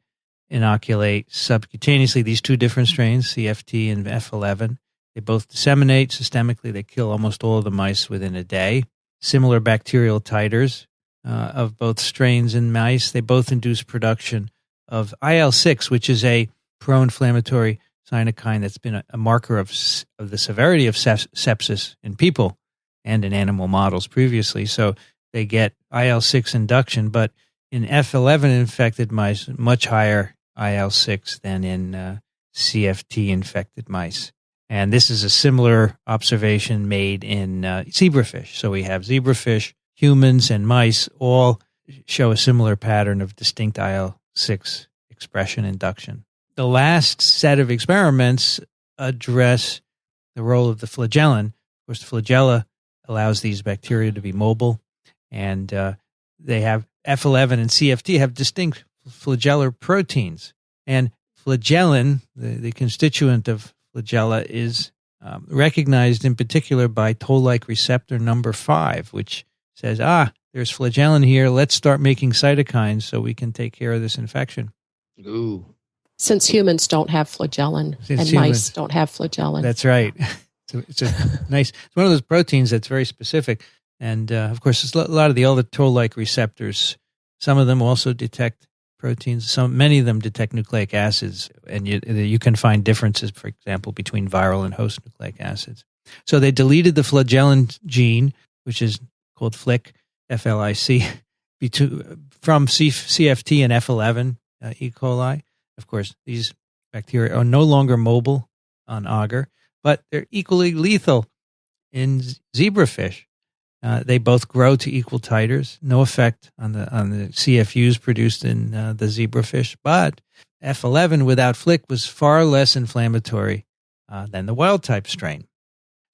inoculate subcutaneously these two different strains, CFT and F11. They both disseminate systemically. They kill almost all of the mice within a day. Similar bacterial titers of both strains in mice. They both induce production of IL-6, which is a pro-inflammatory cytokine that's been a marker of the severity of sepsis in people and in animal models previously. So they get IL-6 induction, but in F11 infected mice, much higher IL-6 than in CFT infected mice. And this is a similar observation made in zebrafish. So we have zebrafish, humans, and mice all show a similar pattern of distinct IL-6 expression induction. The last set of experiments address the role of the flagellin. Of course, the flagella allows these bacteria to be mobile, and they have F11 and CFT have distinct flagellar proteins. And flagellin, the constituent of flagella, is recognized in particular by toll-like receptor number 5, which says, there's flagellin here. Let's start making cytokines so we can take care of this infection. Ooh. Since humans don't have flagellin mice don't have flagellin. That's right. It's one of those proteins that's very specific. And of course, a lot of the other toll-like receptors, some of them also detect proteins. Many of them detect nucleic acids, and you can find differences, for example, between viral and host nucleic acids. So they deleted the flagellin gene, which is called FLIC, F-L-I-C, from CFT and F11 E. coli. Of course, these bacteria are no longer mobile on agar, but they're equally lethal in zebrafish. They both grow to equal titers, no effect on the CFUs produced in the zebrafish, but F11 without FLIC was far less inflammatory than the wild-type strain.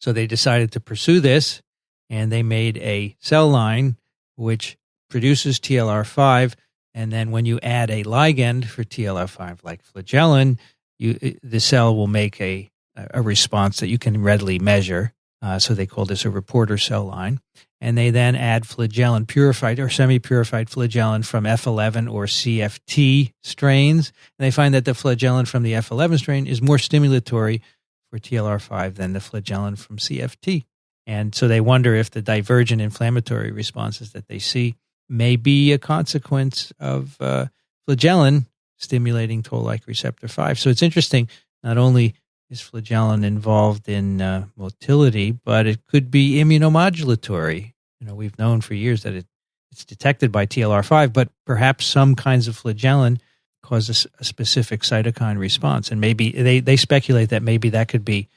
So they decided to pursue this, and they made a cell line which produces TLR5, and then when you add a ligand for TLR5 like flagellin, the cell will make a response that you can readily measure. So they call this a reporter cell line. And they then add flagellin, purified or semi-purified flagellin from F11 or CFT strains. And they find that the flagellin from the F11 strain is more stimulatory for TLR5 than the flagellin from CFT. And so they wonder if the divergent inflammatory responses that they see may be a consequence of flagellin stimulating toll-like receptor 5. So it's interesting, not only is flagellin involved in motility, but it could be immunomodulatory. We've known for years that it's detected by TLR5, but perhaps some kinds of flagellin cause a specific cytokine response. And maybe they speculate that maybe that could be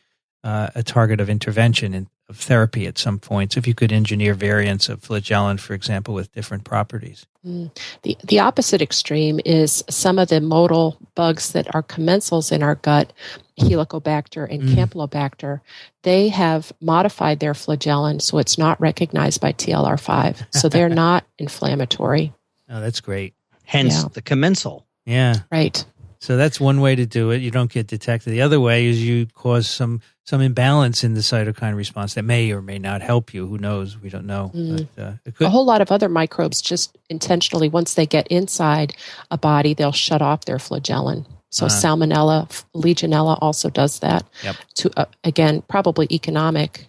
a target of intervention of therapy at some points, if you could engineer variants of flagellin, for example, with different properties. The opposite extreme is some of the motile bugs that are commensals in our gut, Helicobacter and Campylobacter. They have modified their flagellin so it's not recognized by TLR5. So they're not inflammatory. Oh, that's great. Hence the commensal. Yeah. Right. So that's one way to do it. You don't get detected. The other way is you cause some imbalance in the cytokine response that may or may not help you. Who knows? We don't know. But, it could. A whole lot of other microbes just intentionally, once they get inside a body, they'll shut off their flagellin. So Salmonella, Legionella also does that. Yep. To again, probably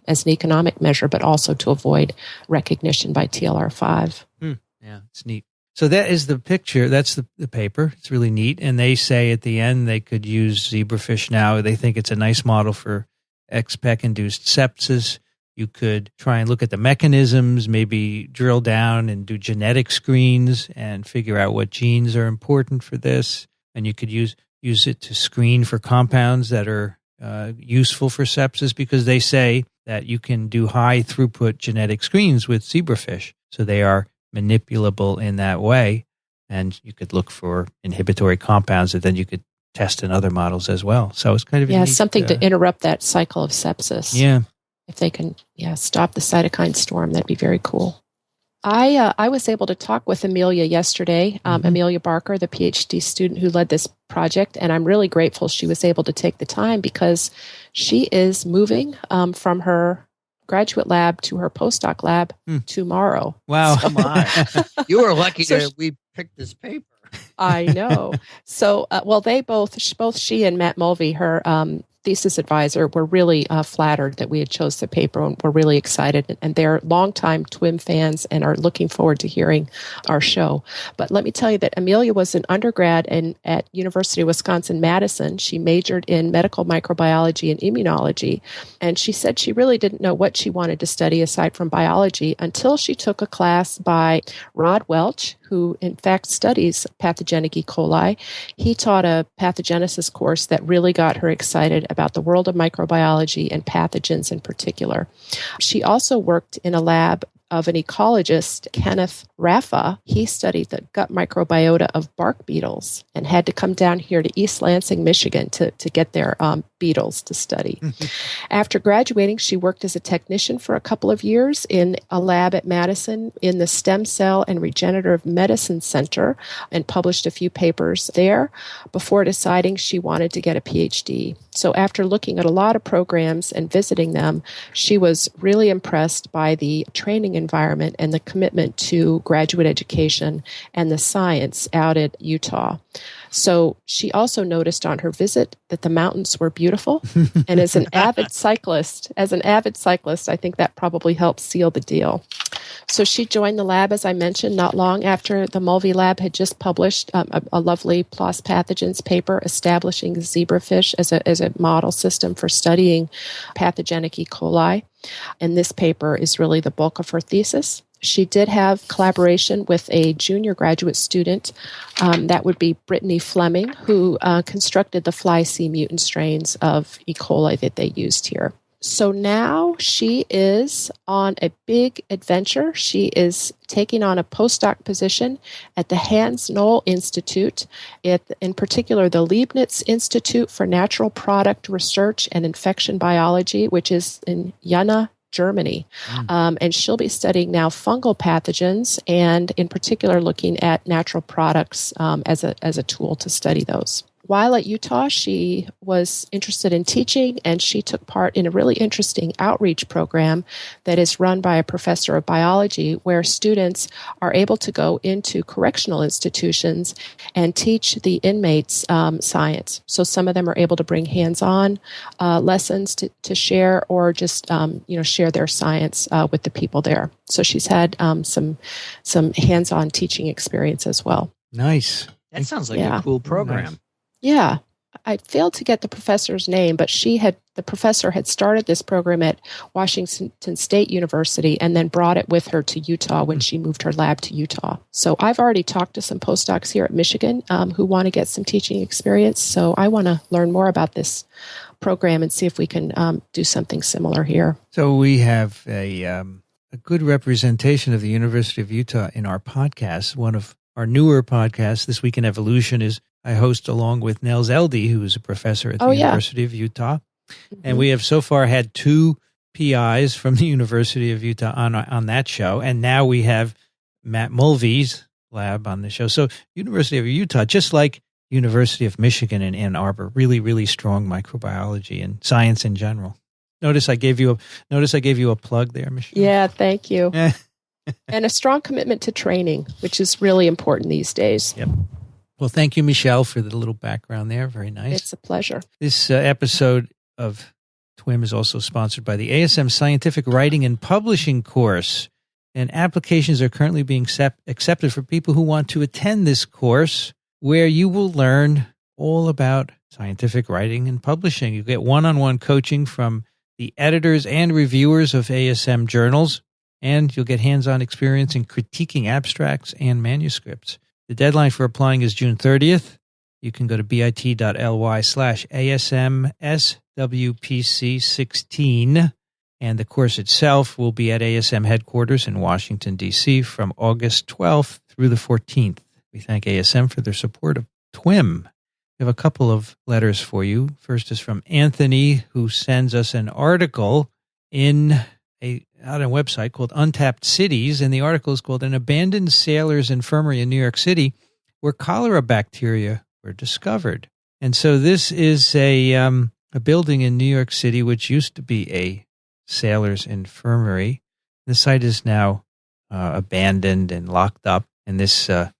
as an economic measure, but also to avoid recognition by TLR5. Yeah, it's neat. So that is the picture. That's the paper. It's really neat. And they say at the end they could use zebrafish now. They think it's a nice model for XPEC-induced sepsis. You could try and look at the mechanisms, maybe drill down and do genetic screens and figure out what genes are important for this. And you could use it to screen for compounds that are useful for sepsis, because they say that you can do high throughput genetic screens with zebrafish. So they are manipulable in that way, and you could look for inhibitory compounds that then you could test in other models as well. So it's kind of something to interrupt that cycle of sepsis. Yeah, if they can stop the cytokine storm, that'd be very cool. I was able to talk with Amelia yesterday, Amelia Barker, the PhD student who led this project, and I'm really grateful she was able to take the time because she is moving from her graduate lab to her postdoc lab tomorrow. Wow. Come on. You were lucky So that we picked this paper. I know. So, they both she and Matt Mulvey, her thesis advisor, were really flattered that we had chose the paper and were really excited. And they're longtime TWiM fans and are looking forward to hearing our show. But let me tell you that Amelia was an undergrad at University of Wisconsin-Madison. She majored in medical microbiology and immunology. And she said she really didn't know what she wanted to study aside from biology until she took a class by Rod Welch, who in fact studies pathogenic E. coli. He taught a pathogenesis course that really got her excited about the world of microbiology and pathogens in particular. She also worked in a lab of an ecologist, Kenneth Raffa. He studied the gut microbiota of bark beetles and had to come down here to East Lansing, Michigan to get their beetles to study. After graduating, she worked as a technician for a couple of years in a lab at Madison in the Stem Cell and Regenerative Medicine Center and published a few papers there before deciding she wanted to get a PhD. So after looking at a lot of programs and visiting them, she was really impressed by the training environment and the commitment to graduate education and the science out at Utah. So she also noticed on her visit that the mountains were beautiful. And as an avid cyclist, I think that probably helped seal the deal. So she joined the lab, as I mentioned, not long after the Mulvey lab had just published a lovely PLOS pathogens paper establishing zebrafish as a model system for studying pathogenic E. coli. And this paper is really the bulk of her thesis. She did have collaboration with a junior graduate student, that would be Brittany Fleming, who constructed the fly C mutant strains of E. coli that they used here. So now she is on a big adventure. She is taking on a postdoc position at the Hans Knoll Institute, in particular the Leibniz Institute for Natural Product Research and Infection Biology, which is in Jena, Germany. And she'll be studying now fungal pathogens and in particular looking at natural products as a tool to study those. While at Utah, she was interested in teaching, and she took part in a really interesting outreach program that is run by a professor of biology where students are able to go into correctional institutions and teach the inmates science. So some of them are able to bring hands-on lessons to share or just share their science with the people there. So she's had some hands-on teaching experience as well. Nice. That sounds like a cool program. Nice. Yeah. I failed to get the professor's name, but the professor had started this program at Washington State University and then brought it with her to Utah when she moved her lab to Utah. So I've already talked to some postdocs here at Michigan who want to get some teaching experience. So I want to learn more about this program and see if we can do something similar here. So we have a good representation of the University of Utah in our podcast. One of our newer podcasts, This Week in Evolution, is I host along with Nels Eldey, who is a professor at the University of Utah. Mm-hmm. And we have so far had 2 PIs from the University of Utah on that show. And now we have Matt Mulvey's lab on the show. So University of Utah, just like University of Michigan in Ann Arbor, really, really strong microbiology and science in general. Notice I gave you a plug there, Michele. Yeah, thank you. And a strong commitment to training, which is really important these days. Yep. Well, thank you, Michele, for the little background there. Very nice. It's a pleasure. This episode of TWiM is also sponsored by the ASM Scientific Writing and Publishing course. And applications are currently being accepted for people who want to attend this course, where you will learn all about scientific writing and publishing. You get one-on-one coaching from the editors and reviewers of ASM journals, and you'll get hands-on experience in critiquing abstracts and manuscripts. The deadline for applying is June 30th. You can go to bit.ly/ASMSWPC16, and the course itself will be at ASM headquarters in Washington, D.C. from August 12th through the 14th. We thank ASM for their support of TWiM. We have a couple of letters for you. First is from Anthony, who sends us an article on a website called Untapped Cities, and the article is called An Abandoned Sailor's Infirmary in New York City, where cholera bacteria were discovered. And so this is a building in New York City which used to be a Sailors Infirmary. The site is now abandoned and locked up, and this the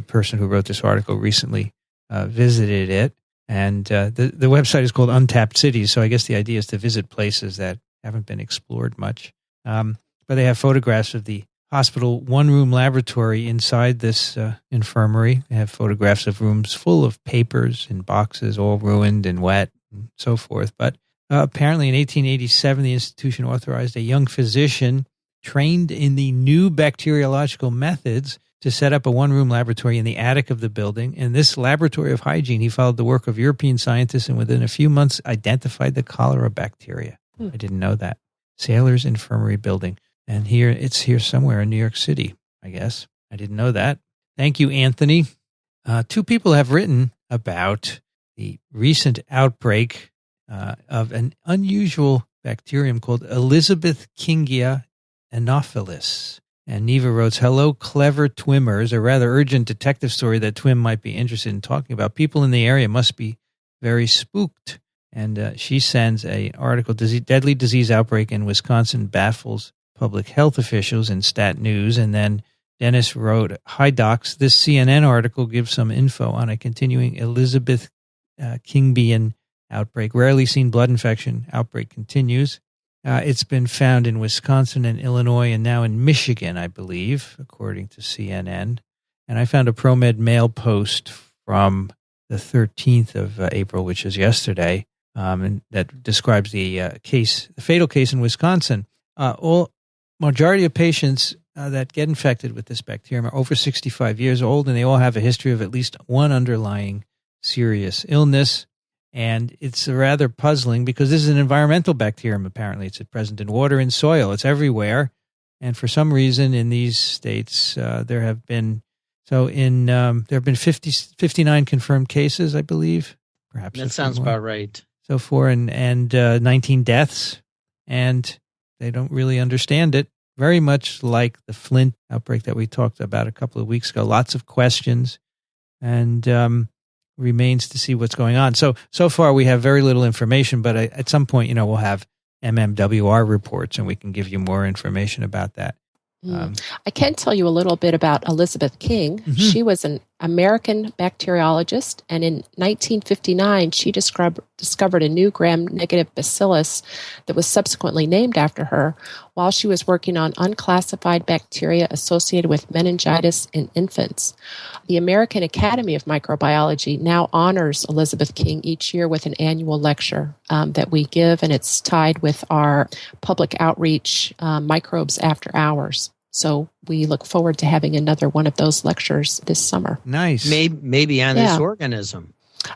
person who wrote this article recently visited it. And the website is called Untapped Cities, so I guess the idea is to visit places that haven't been explored much. But they have photographs of the hospital one-room laboratory inside this infirmary. They have photographs of rooms full of papers and boxes, all ruined and wet and so forth. But apparently in 1887, the institution authorized a young physician trained in the new bacteriological methods to set up a one-room laboratory in the attic of the building. In this laboratory of hygiene, he followed the work of European scientists and within a few months identified the cholera bacteria. I didn't know that. Sailors Infirmary Building. And it's here somewhere in New York City, I guess. I didn't know that. Thank you, Anthony. Two people have written about the recent outbreak of an unusual bacterium called Elizabeth Kingia Anopheles. And Neva wrote, hello, clever TWiMers, a rather urgent detective story that TWiM might be interested in talking about. People in the area must be very spooked. And she sends an article, Deadly Disease Outbreak in Wisconsin Baffles Public Health Officials in Stat News. And then Dennis wrote, hi, docs, this CNN article gives some info on a continuing Elizabeth Kingian outbreak. Rarely seen blood infection outbreak continues. It's been found in Wisconsin and Illinois and now in Michigan, I believe, according to CNN. And I found a ProMed Mail post from the 13th of April, which is yesterday, and that describes the fatal case in Wisconsin. Majority of patients that get infected with this bacterium are over 65 years old, and they all have a history of at least one underlying serious illness. And it's rather puzzling because this is an environmental bacterium, apparently. It's present in water and soil. It's everywhere. And for some reason in these states, there have been 59 confirmed cases, I believe. Perhaps that sounds about right. So far, and 19 deaths. And they don't really understand it. Very much like the Flint outbreak that we talked about a couple of weeks ago. Lots of questions. And remains to see what's going on. So far we have very little information, but at some point, we'll have MMWR reports and we can give you more information about that. I can tell you a little bit about Elizabeth King. Mm-hmm. She was an American bacteriologist, and in 1959, she discovered a new gram-negative bacillus that was subsequently named after her while she was working on unclassified bacteria associated with meningitis in infants. The American Academy of Microbiology now honors Elizabeth King each year with an annual lecture that we give, and it's tied with our public outreach Microbes After Hours. So we look forward to having another one of those lectures this summer. Nice. Maybe on this organism.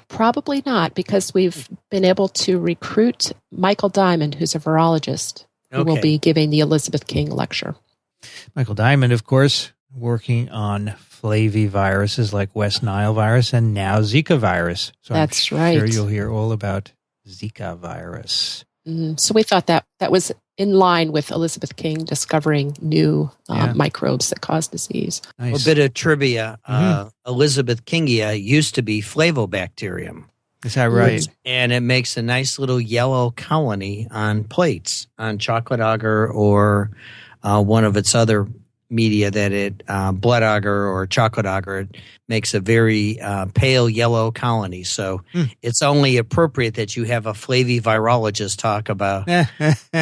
Probably not, because we've been able to recruit Michael Diamond, who's a virologist, who will be giving the Elizabeth King lecture. Michael Diamond, of course, working on flaviviruses like West Nile virus and now Zika virus. So That's I'm right. sure you'll hear all about Zika virus. So we thought that was in line with Elizabeth King discovering new microbes that cause disease. Nice. A bit of trivia. Elizabeth Kingia used to be Flavobacterium. Is that right? And it makes a nice little yellow colony on plates, on chocolate agar or one of its other media that it, blood agar or chocolate agar, it makes a very pale yellow colony. So it's only appropriate that you have a flavivirologist talk about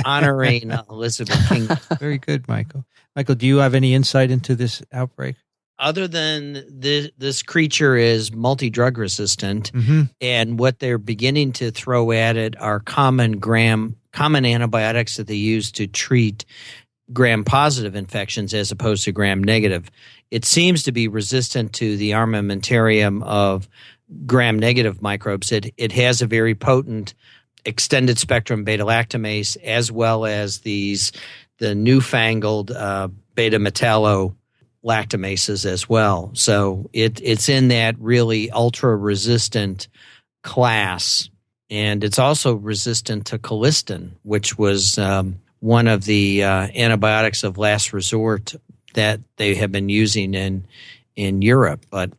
honoring Elizabeth King. Very good, Michael. Michael, do you have any insight into this outbreak? Other than this creature is multi-drug resistant, and what they're beginning to throw at it are common antibiotics that they use to treat gram-positive infections as opposed to gram-negative. It seems to be resistant to the armamentarium of gram-negative microbes. It has a very potent extended spectrum beta-lactamase, as well as the newfangled beta-metallo-lactamases as well. So it's in that really ultra-resistant class. And it's also resistant to colistin, which was one of the antibiotics of last resort that they have been using in Europe. But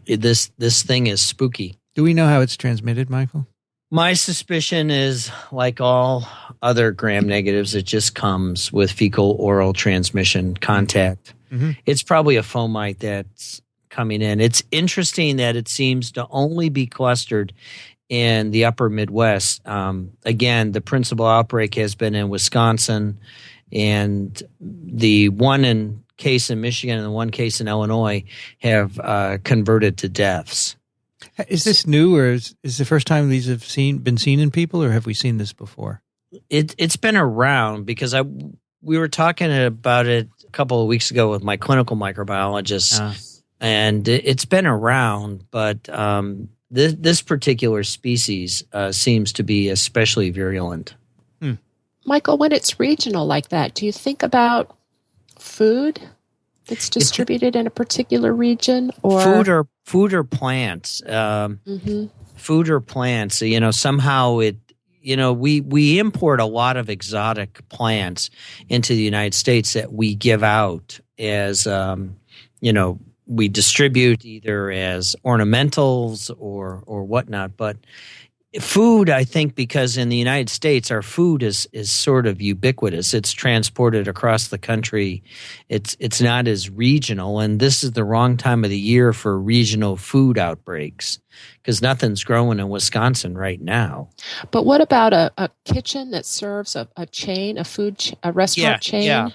this thing is spooky. Do we know how it's transmitted, Michael? My suspicion is, like all other gram negatives, it just comes with fecal oral transmission contact. Mm-hmm. It's probably a fomite that's coming in. It's interesting that it seems to only be clustered in the upper Midwest. Again, the principal outbreak has been in Wisconsin, and the case in Michigan and the one case in Illinois have converted to deaths. Is this new, or is the first time these have been seen in people, or have we seen this before? It's been around because we were talking about it a couple of weeks ago with my clinical microbiologist, and it's been around, but this particular species seems to be especially virulent. Michael, when it's regional like that, do you think about food that's distributed in a particular region, or food or plants? Food or plants. Somehow it. We import a lot of exotic plants into the United States that we give out as we distribute either as ornamentals or whatnot, but. Food, I think, because in the United States, our food is sort of ubiquitous. It's transported across the country. It's not as regional, and this is the wrong time of the year for regional food outbreaks because nothing's growing in Wisconsin right now. But what about a kitchen that serves a chain, a restaurant chain? Yeah.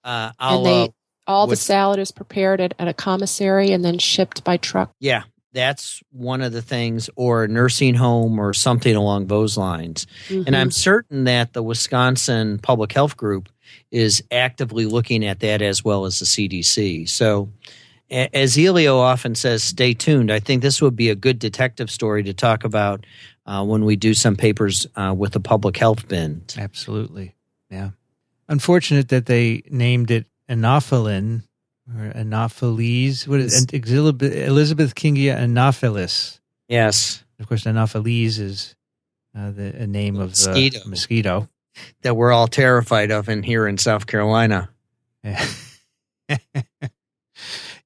The salad is prepared at a commissary and then shipped by truck? Yeah. That's one of the things, or a nursing home or something along those lines. Mm-hmm. And I'm certain that the Wisconsin Public Health Group is actively looking at that as well as the CDC. So as Elio often says, stay tuned. I think this would be a good detective story to talk about when we do some papers with the public health bin. Absolutely. Yeah. Unfortunate that they named it anopheline. Or Anopheles. What is it? Elizabeth Kingia Anopheles. Yes. Of course, Anopheles is a name of the mosquito that we're all terrified of here in South Carolina. Yeah.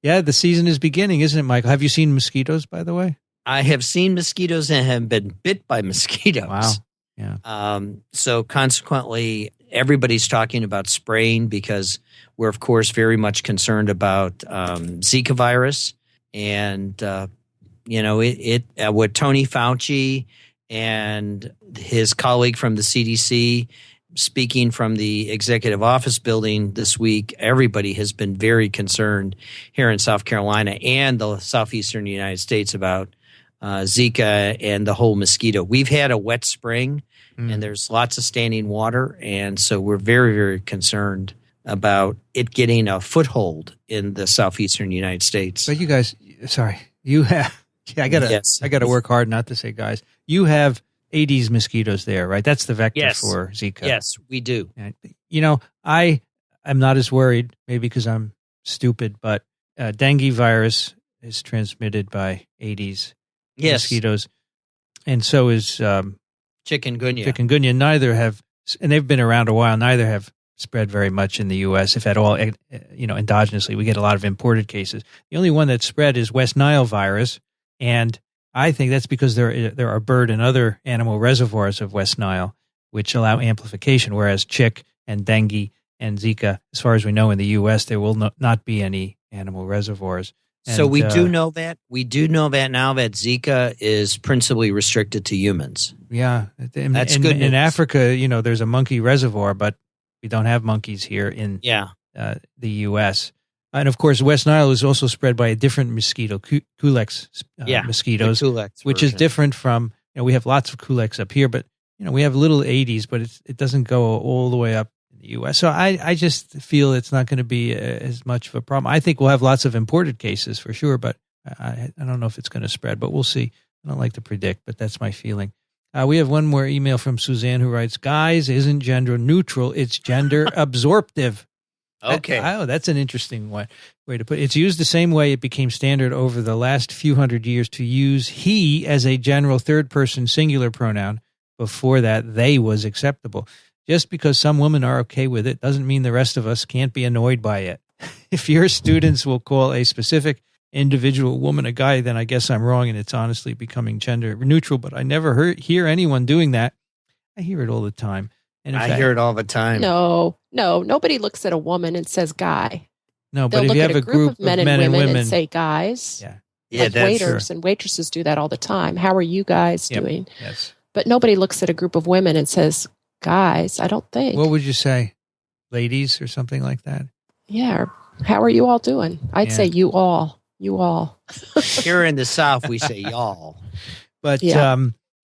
Yeah, the season is beginning, isn't it, Michael? Have you seen mosquitoes, by the way? I have seen mosquitoes and have been bit by mosquitoes. Wow. Yeah. So consequently, everybody's talking about spraying because we're, of course, very much concerned about Zika virus. And, with Tony Fauci and his colleague from the CDC speaking from the executive office building this week, everybody has been very concerned here in South Carolina and the southeastern United States about Zika and the whole mosquito. We've had a wet spring, and there's lots of standing water, and so we're very, very concerned about it getting a foothold in the southeastern United States. But you guys, you have. I gotta work hard not to say guys. You have Aedes mosquitoes there, right? That's the vector for Zika. Yes, we do. I am not as worried, maybe because I'm stupid, but dengue virus is transmitted by Aedes mosquitoes, and so is chikungunya. Chikungunya. Neither have, and they've been around a while. Neither have spread very much in the U.S., if at all. Endogenously, we get a lot of imported cases. The only one that's spread is West Nile virus, and I think that's because there are bird and other animal reservoirs of West Nile which allow amplification, whereas chick and dengue and Zika, as far as we know in the U.S., there will not be any animal reservoirs. And, so we do know that. We do know that now that Zika is principally restricted to humans. Yeah. That's good news. In Africa, there's a monkey reservoir, but we don't have monkeys here in the U.S. And, of course, West Nile is also spread by a different mosquito, Culex mosquitoes, which is different from, we have lots of Culex up here, but, we have little Aedes, but it doesn't go all the way up in the U.S. So I just feel it's not going to be as much of a problem. I think we'll have lots of imported cases for sure, but I don't know if it's going to spread, but we'll see. I don't like to predict, but that's my feeling. We have one more email from Suzanne who writes, guys isn't gender neutral, it's gender absorptive. Okay. That's an interesting way to put it. It's used the same way it became standard over the last few hundred years to use he as a general third-person singular pronoun. Before that, they was acceptable. Just because some women are okay with it doesn't mean the rest of us can't be annoyed by it. If your students will call a specific individual woman a guy, then I guess I'm wrong and it's honestly becoming gender neutral. But I never hear anyone doing that. I hear it all the time. And in I fact, hear it all the time. No, nobody looks at a woman and says guy. no, They'll but if look you at have a group of men and women and say guys. yeah, Yeah, like that's waiters and waitresses do that all the time. How are you guys Yep. doing? yes. But nobody looks at a group of women and says guys. I don't think. What would you say, ladies, or something like that? Yeah. Or, how are you all doing? I'd Yeah. say you all. You all. Here in the South, we say y'all. But Yeah.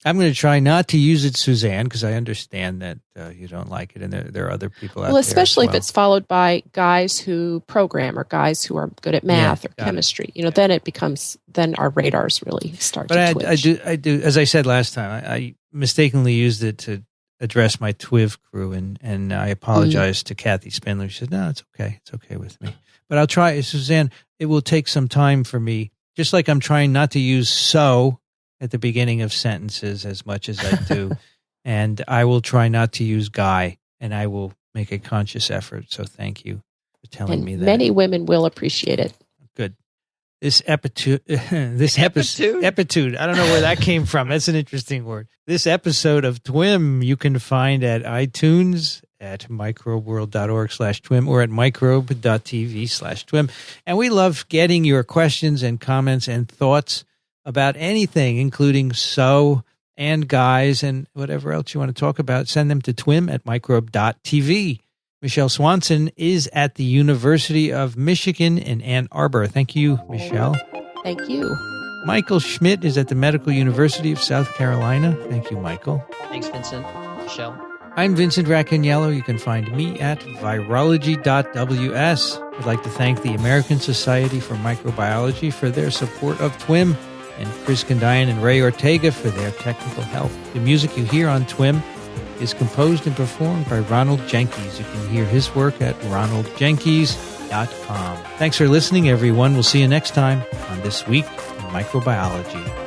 I'm going to try not to use it, Suzanne, because I understand that you don't like it, and there are other people out Well, there. especially as well. if it's followed by guys who program or guys who are good at math or got it. chemistry. Then it becomes, then our radars really start to But twitch. I do. As I said last time, I mistakenly used it to address my TWiV crew, and I apologized to Kathy Spindler. She said, "No, it's okay. It's okay with me." But I'll try, Suzanne. It will take some time for me, just like I'm trying not to use "so" at the beginning of sentences as much as I do, and I will try not to use "guy," and I will make a conscious effort. So thank you for telling And me that. many women will appreciate it. Good. This episode, I don't know where that came from. That's an interesting word. This episode of TWiM you can find at iTunes, at microbeworld.org/TWiM, or at microbe.tv/TWiM. And we love getting your questions and comments and thoughts about anything, including "so" and guys and whatever else you want to talk about. Send them to TWiM at microbe.tv. Michele Swanson is at the University of Michigan in Ann Arbor. Thank you, Michele. Thank you. Michael Schmidt is at the Medical University of South Carolina. Thank you, Michael. Thanks, Vincent. Michele. I'm Vincent Racaniello. You can find me at virology.ws. I'd like to thank the American Society for Microbiology for their support of TWiM, and Chris Condian and Ray Ortega for their technical help. The music you hear on TWiM is composed and performed by Ronald Jenkins. You can hear his work at ronaldjenkins.com. Thanks for listening, everyone. We'll see you next time on This Week in Microbiology.